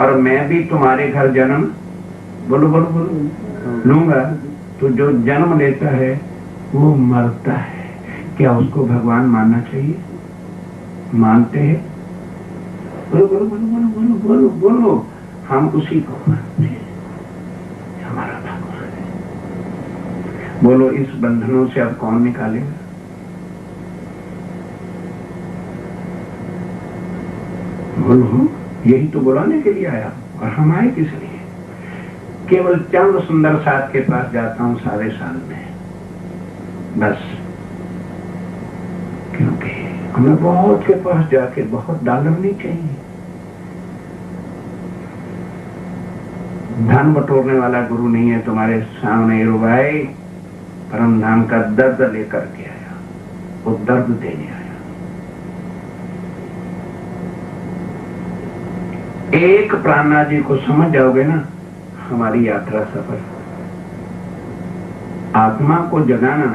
और मैं भी तुम्हारे घर जन्म बोलो बोलो बोलो लूंगा। तो जो जन्म लेता है वो मरता है, क्या उसको भगवान मानना चाहिए? मानते हैं? बोलो बोलो बोलो बोलो बोलो बोलो बोलो। हम उसी को मानते हैं, हमारा भगवान है। बोलो, इस बंधनों से अब कौन निकालेगा? बोलो, यही तो बुलाने के लिए आया। और हम आए किस लिए? केवल चंद सुंदर साथ के पास जाता हूं सारे साल में, बस। क्योंकि हमें बहुत के पास जाके बहुत डॉलर नहीं चाहिए। धन बटोरने वाला गुरु नहीं है तुम्हारे सामने। रुबाई परम धाम का दर्द लेकर के आया, वो दर्द देने आया। एक प्राणा जी को समझ जाओगे ना, हमारी यात्रा सफल। आत्मा को जगाना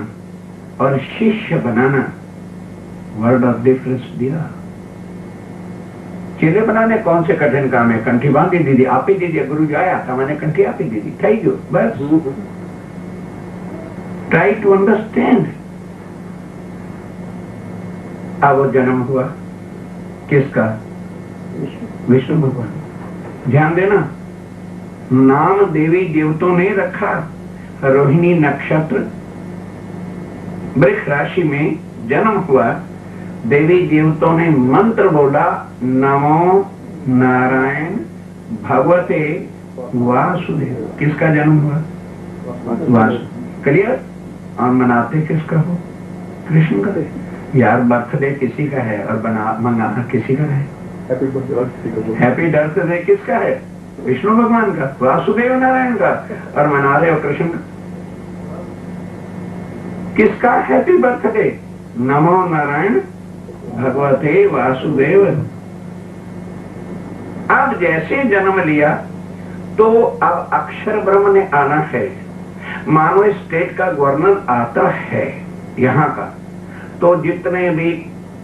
और शिष्य बनाना, वर्ड ऑफ डिफरेंस दिया। चेले बनाने कौन से कठिन काम है? कंठी बांधी दीदी, आप ही दीजिए, गुरु जी आया था, मैंने कंठी आप ही दीदी, थैंक यू, बस। Try to understand. अब वो जन्म हुआ किसका? विष्णु भगवान। ध्यान देना, नाम देवी देवतों ने रखा। रोहिणी नक्षत्र वृक्ष राशि में जन्म हुआ। देवी देवतों ने मंत्र बोला, नमो नारायण भगवते वासुदेव। किसका जन्म हुआ? वासुदेव। क्लियर? और मनाते किसका हो? कृष्ण का। यार बर्थडे किसी का है और मनाना किसी का है। हैप्पी बर्थडे किसका है? विष्णु भगवान का, वासुदेव नारायण का। और मना रहे हो कृष्ण का। किसका हैप्पी बर्थडे? नमो नारायण भगवते वासुदेव। अब जैसे जन्म लिया तो अब अक्षर ब्रह्म ने आना है। मानो स्टेट का गवर्नर आता है यहाँ का, तो जितने भी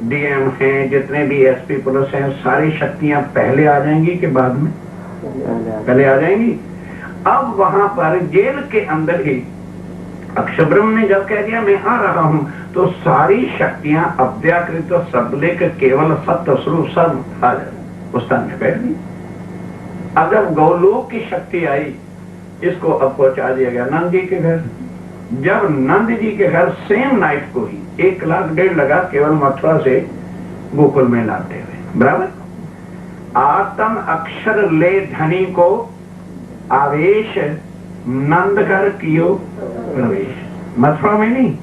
डीएम हैं, जितने भी एसपी पुलिस हैं, सारी शक्तियां पहले आ जाएंगी कि बाद में? पहले आ जाएंगी। अब वहां पर जेल के अंदर ही अक्षर ब्रह्म ने जब कह दिया मैं आ रहा हूं, तो सारी शक्तियां अव्याकृत सबलिक केवल सत्य स्वरूप सब आ जाए उस स्थान में बैठ गई। अब जब गौलोक की शक्ति आई, इसको अब पहुंचा दिया गया नंद जी के घर। जब नंद जी के घर सेम नाइट को ही 1 लाख 1.5 लगा केवल मथुरा से गोकुल में लाते हुए, बराबर। आत्म अक्षर ले धनी को आवेश, नंद घर कियो प्रवेश। मथुरा में नहीं,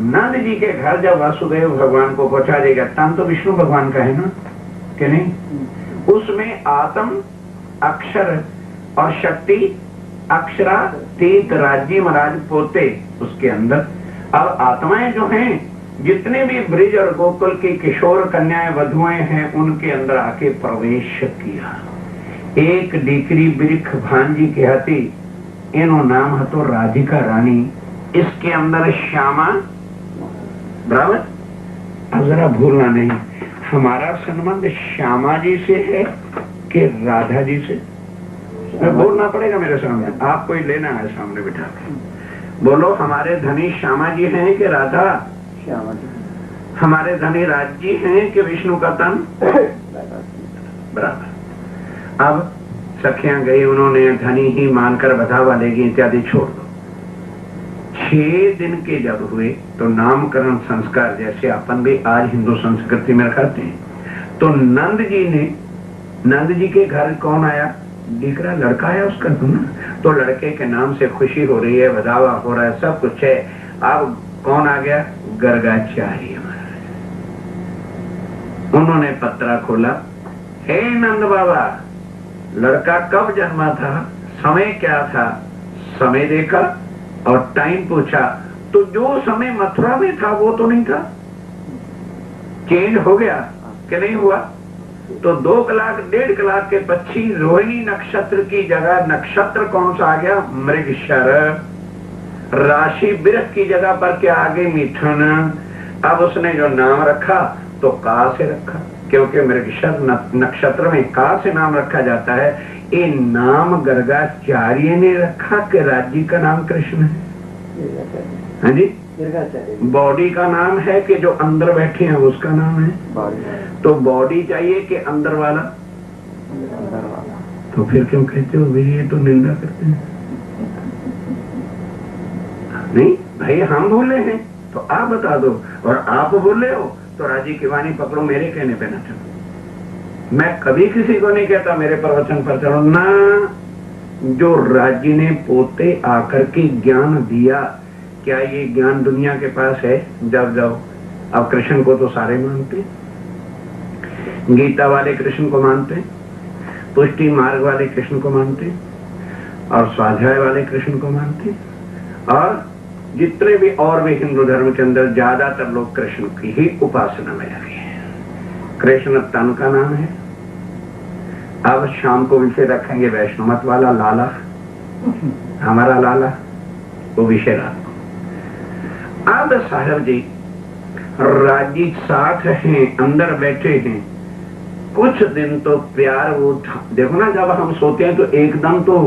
नंद जी के घर जब वासुदेव भगवान को पहुंचा देगा, तन तो विष्णु भगवान का है ना, कि नहीं? उसमें आत्म अक्षर और शक्ति अक्षरा तीत राज्य महाराज पोते उसके अंदर। अब आत्माएं जो हैं, जितने भी ब्रिज और गोकुल की किशोर कन्याएं वधुएं हैं, उनके अंदर आके प्रवेश किया। एक डीकरी वृक्ष भांजी कहती, इनो नाम है तो राधिका रानी, इसके अंदर श्यामा, बराबर। अब जरा भूलना नहीं, हमारा संबंध श्यामा जी से है कि राधा जी से? बोलना पड़ेगा मेरे सामने, आपको ही लेना है सामने बिठा के। बोलो, हमारे धनी श्यामा जी हैं कि राधा? श्यामा जी। हमारे धनी राज जी हैं कि विष्णु का तन? बराबर। अब सखियां गई, उन्होंने धनी ही मानकर बधावा लेगी इत्यादि छोड़ दो। 6 दिन के जब हुए तो नामकरण संस्कार जैसे अपन भी आज हिंदू संस्कृति में करते हैं, तो नंद जी के घर कौन आया? दीकरा, लड़का आया उसका, तो लड़के के नाम से खुशी हो रही है, बधावा हो रहा है, सब कुछ है। अब कौन आ गया? गर्गाचार्य महाराज। उन्होंने पत्रा खोला, हे नंद बाबा, लड़का कब जन्मा था, समय क्या था? समय देखा और टाइम पूछा, तो जो समय मथुरा में था वो तो नहीं था, चेंज हो गया कि नहीं हुआ? तो 2 लाख 1.5 लाख के पक्षी रोहिणी नक्षत्र की जगह नक्षत्र कौन सा आ गया? मृगशर। राशि वृष की जगह पर क्या आ गई? मिथुन। अब उसने जो नाम रखा तो का से रखा, क्योंकि मृगशर नक्षत्र में का से नाम रखा जाता है। ये नाम गर्गाचार्य ने रखा कि राज्य का नाम कृष्ण है? हाँ जी, बॉडी का नाम है कि जो अंदर बैठे हैं उसका नाम है? तो बॉडी चाहिए कि अंदर वाला? तो फिर क्यों कहते हो भाई ये तो निंदा करते हैं? नहीं भाई, हम बोले हैं तो आप बता दो, और आप बोले हो तो राजी की वाणी पकड़ो, मेरे कहने पे ना चलो। मैं कभी किसी को नहीं कहता मेरे प्रवचन पर चलो ना। जो राज्य ने पोते आकर के ज्ञान दिया, क्या ये ज्ञान दुनिया के पास है? जब जाओ, अब कृष्ण को तो सारे मानते, गीता वाले कृष्ण को मानते, पुष्टि मार्ग वाले कृष्ण को मानते, और स्वाध्याय वाले कृष्ण को मानते, और जितने भी और भी हिंदू धर्म के अंदर ज्यादातर लोग कृष्ण की ही उपासना में लगे हैं। कृष्ण तन का नाम है। अब शाम को विषय रखेंगे वैष्णव मत वाला लाला, हमारा लाला, वो विषय रात को। अब साहब जी राजी साथ हैं, अंदर बैठे हैं, कुछ दिन तो प्यार वो देखो ना, जब हम सोते हैं तो एकदम तो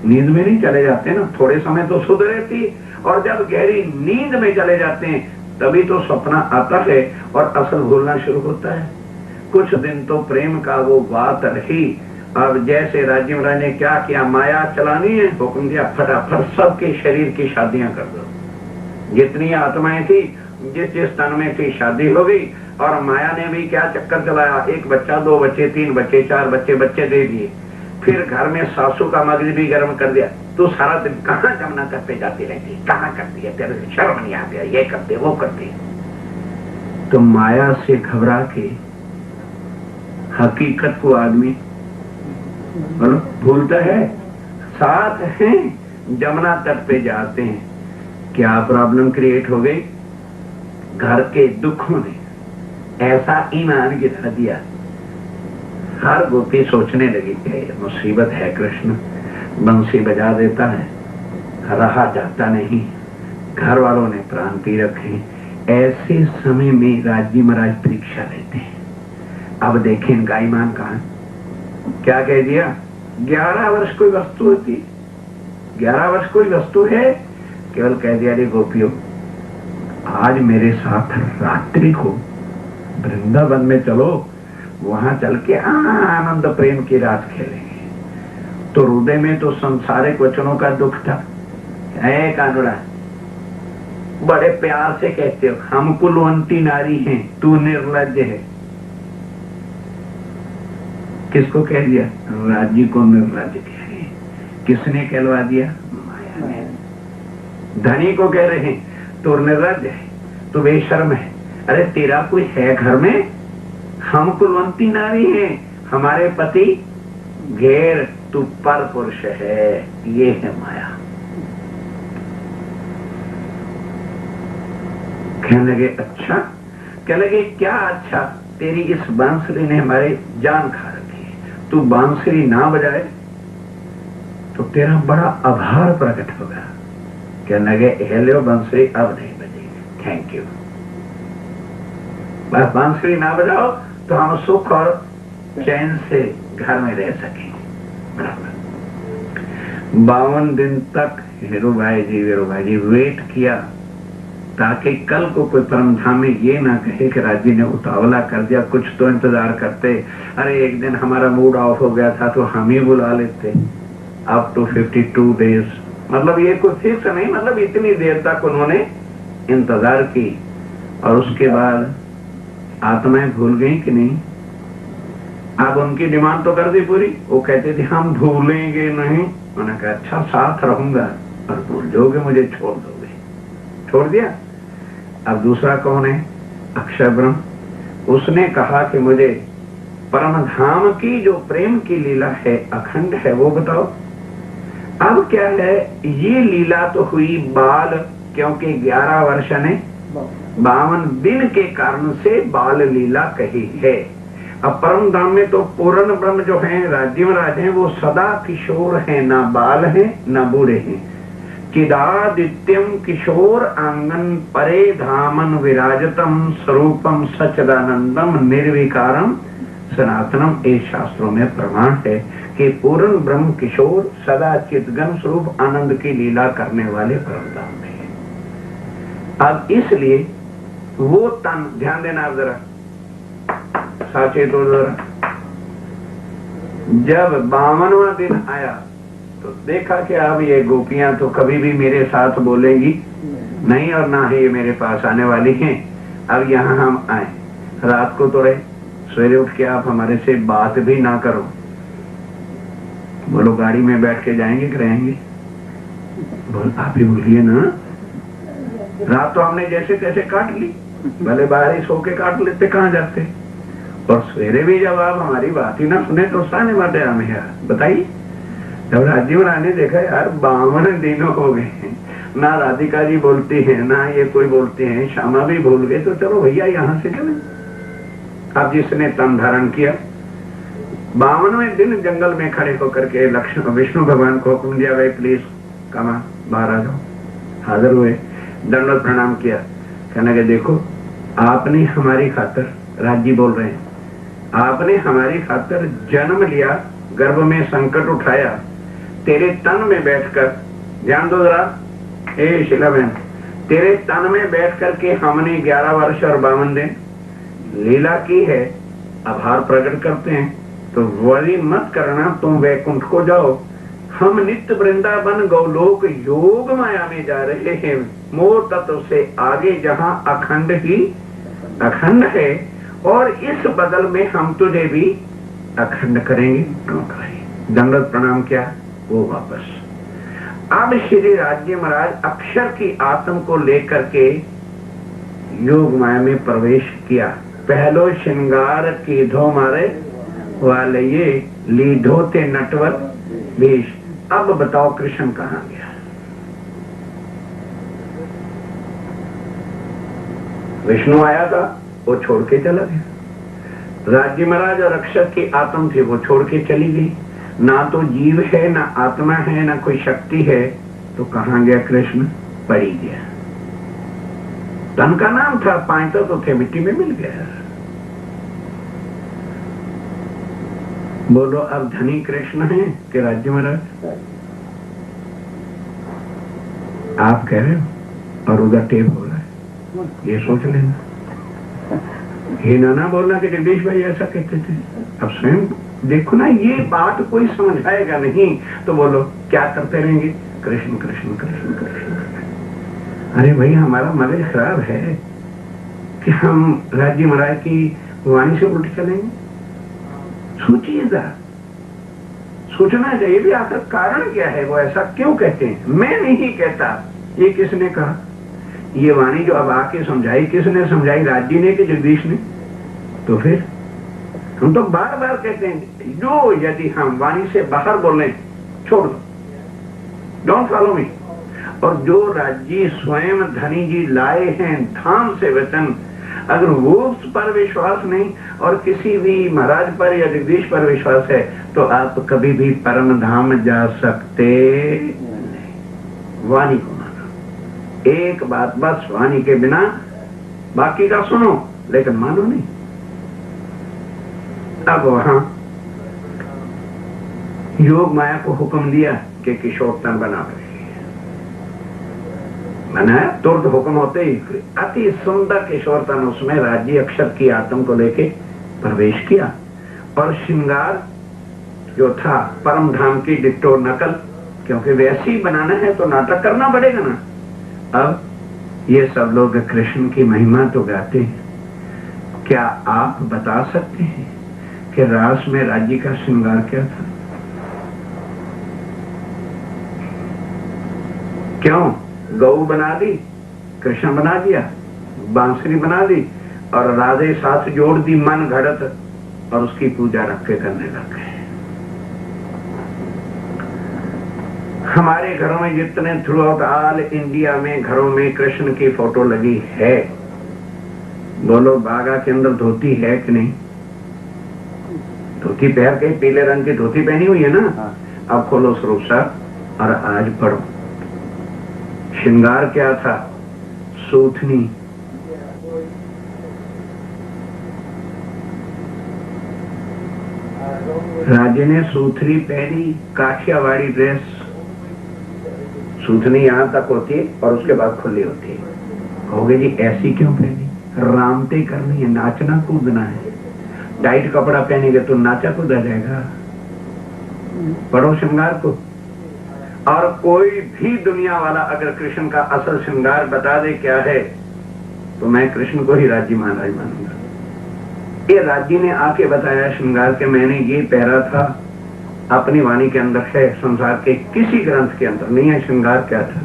नींद में नहीं चले जाते ना, थोड़े समय तो सुध रहती, और जब गहरी नींद में चले जाते हैं तभी तो सपना आता है और असल भूलना शुरू होता है। कुछ दिन तो प्रेम का वो बात रही। अब जैसे राज्य महाराज ने क्या किया, माया चलानी है, हुक्म दिया फटाफट सबके शरीर की शादियां कर दो। जितनी आत्माएं थी, जिस जिस तन में थी, शादी हो गई। और माया ने भी क्या चक्कर चलाया, 1 बच्चा 2 बच्चे 3 बच्चे 4 बच्चे दे दिए। फिर घर में सासू का मगज भी गर्म कर दिया, तू सारा दिन कहाँ जमुना तट पे जाती रहती, कहाँ करती है, तेरे से शर्म नहीं आती है, ये करते वो करते। तो माया से घबरा के हकीकत को आदमी भूलता है। साथ हैं, जमुना तट पे जाते हैं, क्या प्रॉब्लम क्रिएट हो गई? घर के दुखों ने ऐसा ईमान गिरा दिया, हर गोपी सोचने लगी कि मुसीबत है, कृष्ण बंसी बजा देता है, रहा जाता नहीं, घर वालों ने प्राण पी रखे। ऐसे समय में राज्य महाराज परीक्षा लेते हैं। अब देखें इनका ईमान कहां, क्या कह दिया? 11 वर्ष कोई वस्तु होती, 11 वर्ष कोई वस्तु है? केवल कह दिया, रे गोपियों, आज मेरे साथ रात्रि को वृंदावन में चलो, वहां चल के आनंद प्रेम की रात खेलेंगे। तो हृदय में तो संसारिक वचनों का दुख था। कानुड़ा बड़े प्यार से कहते हो हम कुलवंती नारी हैं, तू निर्लज्ज है। किसको कह दिया? राज्य को निर्लज्ज कह रहे हैं। किसने कहलवा दिया? माया ने। धनी को कह रहे हैं तू निर्लज्ज है, तू बेशर्म है। अरे तेरा कोई है घर में? हम कुलवंती नारी हैं, हमारे पति गैर, तू पर पुरुष है। ये है माया। कहने लगे अच्छा? कहने लगे क्या अच्छा? तेरी इस बांसुरी ने हमारे जान खा रखी है। तू बांसुरी ना बजाए तो तेरा बड़ा आभार प्रकट होगा। कहने लगे हेलो बांसुरी अब नहीं बजेगी, थैंक यू। बस बांसुरी ना बजाओ तो हम सुख और चैन से घर में रह सकेंगे। बराबर 52 दिन तक वीरू भाई जी वेट किया ताकि कल को कोई परमधाम में ये ना कहे कि राज्य ने उतावला कर दिया, कुछ तो इंतजार करते। अरे एक दिन हमारा मूड ऑफ हो गया था तो हम ही बुला लेते। अप टू 52 डेज, मतलब ये कोई फिक्स नहीं, मतलब इतनी देर तक उन्होंने इंतजार की। और उसके बाद आत्माएं भूल गई कि नहीं? अब उनकी डिमांड तो कर दी पूरी। वो कहते थे हम भूलेंगे नहीं। उन्होंने कहा अच्छा साथ रहूंगा और भूल जाओगे, मुझे छोड़ दोगे। छोड़ दिया। अब दूसरा कौन है? अक्षर ब्रह्म। उसने कहा कि मुझे परम धाम की जो प्रेम की लीला है, अखंड है, वो बताओ। अब क्या है, ये लीला तो हुई बाल, क्योंकि 11 वर्ष ने 52 दिन के कारण से बाल लीला कही है। अब परम धाम में तो पूर्ण ब्रह्म जो है, राज्य महाराज हैं, वो सदा किशोर हैं, ना बाल हैं ना बूढ़े हैं। किदादित्यम किशोर आंगन परे धामन विराजतम स्वरूपम सच्चिदानंदम निर्विकारम सनातनम। इस शास्त्रों में प्रमाण है कि पूर्ण ब्रह्म किशोर सदा चितगन स्वरूप आनंद की लीला करने वाले परम धाम में है। अब इसलिए वो तन, ध्यान देना जरा, साचे तो जरा, जब 52वां दिन आया तो देखा कि अब ये गोपियां तो कभी भी मेरे साथ बोलेंगी नहीं और ना ही ये मेरे पास आने वाली हैं। अब यहाँ हम आए, रात को तो रहे, सवेरे उठ के आप हमारे से बात भी ना करो। बोलो गाड़ी में बैठ के जाएंगे कि रहेंगे? बोल आप ही बोलिए ना। रात तो हमने जैसे तैसे काट ली, भले बाहर ही सो के काट लेते, कहाँ जाते। और सवेरे भी जब आप हमारी बात ही ना सुने तो साने बाटे हमें यार बताइए। जब राज्य ने देखा यार 52 दिन हो गए, ना राधिका जी बोलती है ना ये कोई बोलती है, श्यामा भी भूल गए, तो चलो भैया यहाँ से चले। अब जिसने तन धारण किया, 52वें दिन जंगल में खड़े होकर के लक्ष्मण विष्णु भगवान को हुक्म दिया, भाई प्लीज कमा बाहर आ जाओ। हाजिर हुए, दंडवत प्रणाम किया। कहने लगे देखो आपने हमारी खातर, राज्य बोल रहे हैं, आपने हमारी खातर जन्म लिया, गर्भ में संकट उठाया, तेरे तन में बैठकर, ध्यान दो जरा, ए शिला बहन, तेरे तन में बैठ करके हमने 11 वर्ष और 52 दिन लीला की है, आभार प्रकट करते हैं। तो वरी मत करना, तुम वैकुंठ को जाओ, हम नित्य वृंदावन गौलोक योग माया में जा रहे हैं, मोह तत्व से आगे जहां अखंड ही अखंड है, और इस बदल में हम तुझे भी अखंड करेंगे। दंडवत प्रणाम किया, वो वापस। अब श्री राज्य महाराज अक्षर की आत्म को लेकर के योग माया में प्रवेश किया। पहलो श्रृंगार की धो मारे वाले ये लीधो ते नटवर वेश। अब बताओ कृष्ण कहाँ गया? विष्णु आया था, वो छोड़ के चला गया। राज्य महाराज और अक्षर की आत्म थी, वो छोड़ के चली गई। ना तो जीव है, ना आत्मा है, ना कोई शक्ति है, तो कहाँ गया कृष्ण? पड़ी गया। तन का नाम था, पांचता तो थे, मिट्टी में मिल गया। बोलो अब धनी कृष्ण है कि राज्य महाराज? आप कह रहे हो और उधर टेप हो रहा है, ये सोच लेना। ये ना बोलना कि जगदीश भाई ऐसा कहते थे। अब स्वयं देखो ना, ये बात कोई समझाएगा नहीं तो बोलो क्या करते रहेंगे? कृष्ण कृष्ण कृष्ण कृष्ण। अरे भाई, हमारा मगज खराब है कि हम राज्य महाराज की वाणी से उल्ट चलेंगे? सोचिए जरा, सोचना चाहिए भी आखिर कारण क्या है, वो ऐसा क्यों कहते हैं। मैं नहीं कहता, ये किसने कहा? ये वाणी जो अब आके समझाई, किसने समझाई? राज्य ने कि जगदीश ने? तो फिर हम तो बार बार कहते हैं, जो यदि हम वाणी से बाहर बोले छोड़ दो, डोंट फॉलो मी। और जो राज्य स्वयं धनी जी लाए हैं धाम से वचन, अगर वो उस पर विश्वास नहीं और किसी भी महाराज पर या जगदीश पर विश्वास है, तो आप कभी भी परम धाम जा सकते नहीं। वाणी को मानो, एक बात बस, वाणी के बिना बाकी का सुनो लेकिन मानो नहीं। अब वहां योग माया को हुक्म दिया कि किशोर तन बना बनाया। तुरंत हुक्म होते ही अति सुंदर किशोर तन, उसमें राज्य अक्षर की आत्म को लेके प्रवेश किया। और श्रृंगार जो था परम धाम की डिट्टो नकल, क्योंकि वैसी बनाना है तो नाटक करना पड़ेगा ना। अब ये सब लोग कृष्ण की महिमा तो गाते हैं, क्या आप बता सकते हैं कि रास में राज्य का श्रृंगार क्या था? क्यों? गौ बना दी, कृष्ण बना दिया, बांसुरी बना दी और राधे साथ जोड़ दी मन घड़त, और उसकी पूजा रख के करने लग गए। हमारे घरों में जितने थ्रू आउट ऑल इंडिया में घरों में कृष्ण की फोटो लगी है, बोलो बागा के अंदर धोती है कि नहीं? धोती पहन के, पीले रंग की धोती पहनी हुई है ना। अब खोलो स्वरूप साहब और आज पढ़ो। श्रृंगार क्या था? सूथनी। राजे ने सूथनी पहनी, काठियावाड़ी ड्रेस। सूथनी यहां तक होती है और उसके बाद खुली होती है। कहोगे जी ऐसी क्यों पहनी? रामते करनी है, नाचना कूदना है। टाइट कपड़ा पहनेंगे तो नाचा कूदा जाएगा। पढ़ो श्रृंगार को। और कोई भी दुनिया वाला अगर कृष्ण का असल श्रृंगार बता दे क्या है, तो मैं कृष्ण को ही राज्य महाराज मानूंगा। ये राज्य ने आके बताया श्रृंगार के मैंने ये पहरा था, अपनी वाणी के अंदर है, संसार के किसी ग्रंथ के अंदर नहीं है। श्रृंगार क्या था?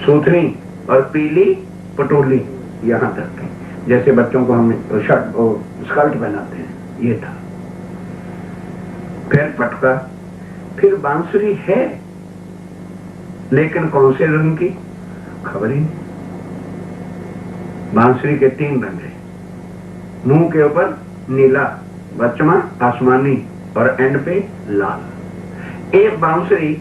सूथनी और पीली पटोली यहां तक की, जैसे बच्चों को हम शर्ट और स्कर्ट पहनाते हैं, ये था। फिर पटका, फिर बांसुरी है, लेकिन कौन से रंग की खबर ही नहीं। बांसुरी के 3 रंग है, मुंह के ऊपर नीला, बचमा आसमानी और एंड पे लाल। एक बांसुरी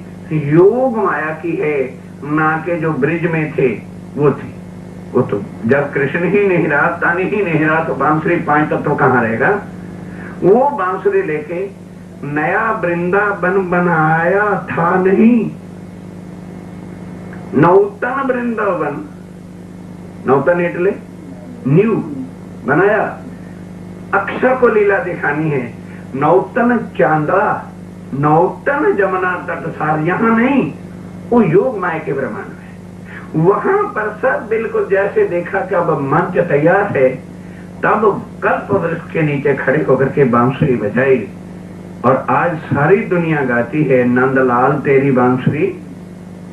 योग माया की है, ना के जो ब्रिज में थे वो थी। वो तो जब कृष्ण ही नहीं रहा, तन ही नहीं रहा, तो बांसुरी 5 तत्व कहां रहेगा? वो बांसुरी लेके नया वृंदावन बनाया था नहीं, नौतन वृंदावन, नौतन इटले न्यू बनाया। अक्षर को लीला दिखानी है। नौतन चांदा, नौतन जमुना तट सार, यहां नहीं, वो योग माया के ब्रह्मांड में। वहां पर सब बिल्कुल जैसे देखा कि अब मंच तैयार है, तब कल्प वृक्ष के नीचे खड़े होकर के बांसुरी बजाई। और आज सारी दुनिया गाती है, नंदलाल तेरी बांसुरी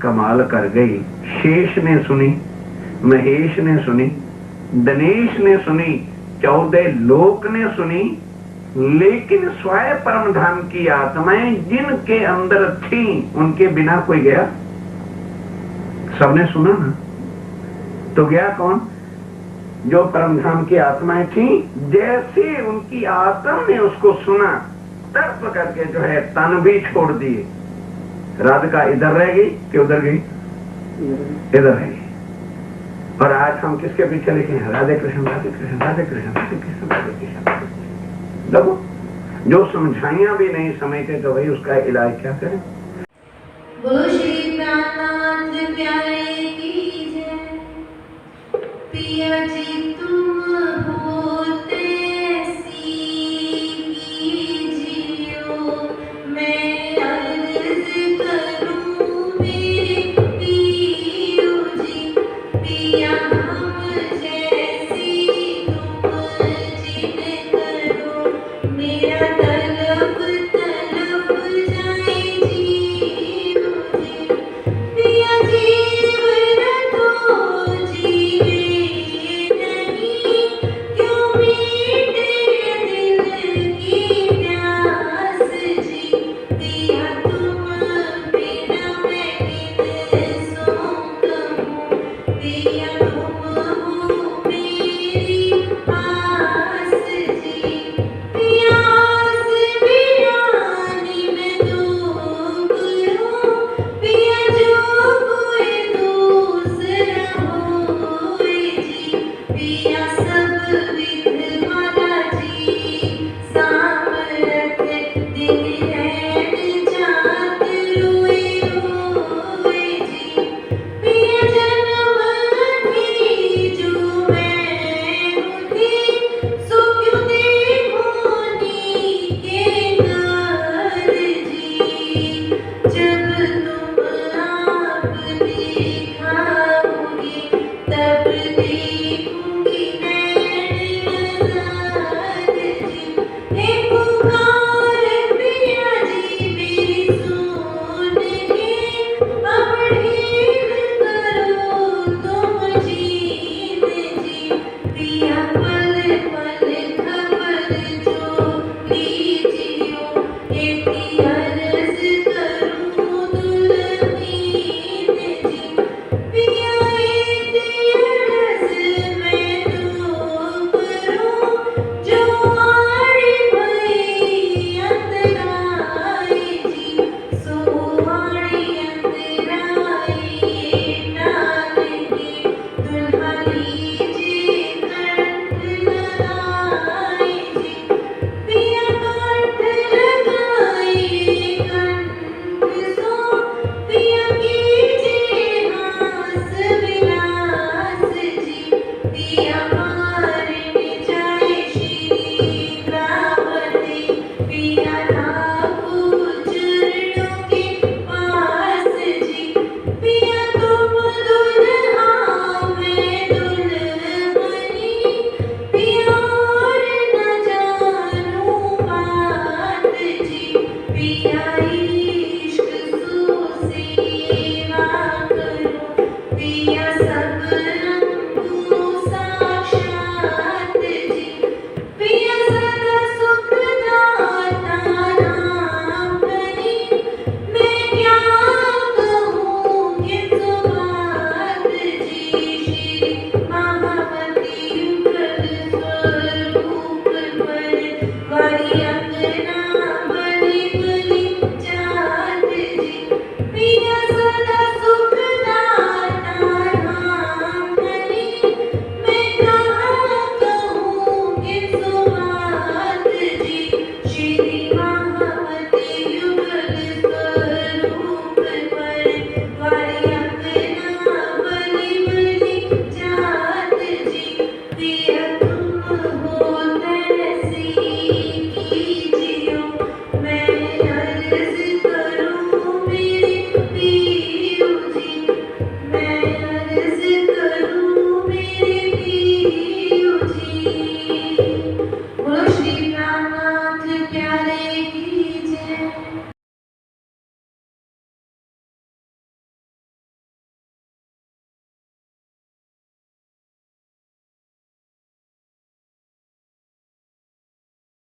कमाल कर गई। शेष ने सुनी, महेश ने सुनी, दिनेश ने सुनी, 14 लोक ने सुनी, लेकिन स्वयं परम धाम की आत्माएं जिनके अंदर थी, उनके बिना कोई गया? सबने सुना ना, तो गया कौन? जो परम धाम की आत्माएं थी, जैसे उनकी आत्मा ने उसको सुना, तर्प करके जो है तन भी छोड़ दिए। राधिका इधर रह गई कि उधर गई? इधर रह गई। और आज हम किसके पीछे लिखे हैं? राधे कृष्ण राधे कृष्ण राधे कृष्ण राधे कृष्ण राधे कृष्ण। देखो, जो समझाइया भी नहीं समझते तो भाई उसका इलाज क्या करें? बोलो श्री प्राणनाथ प्यारे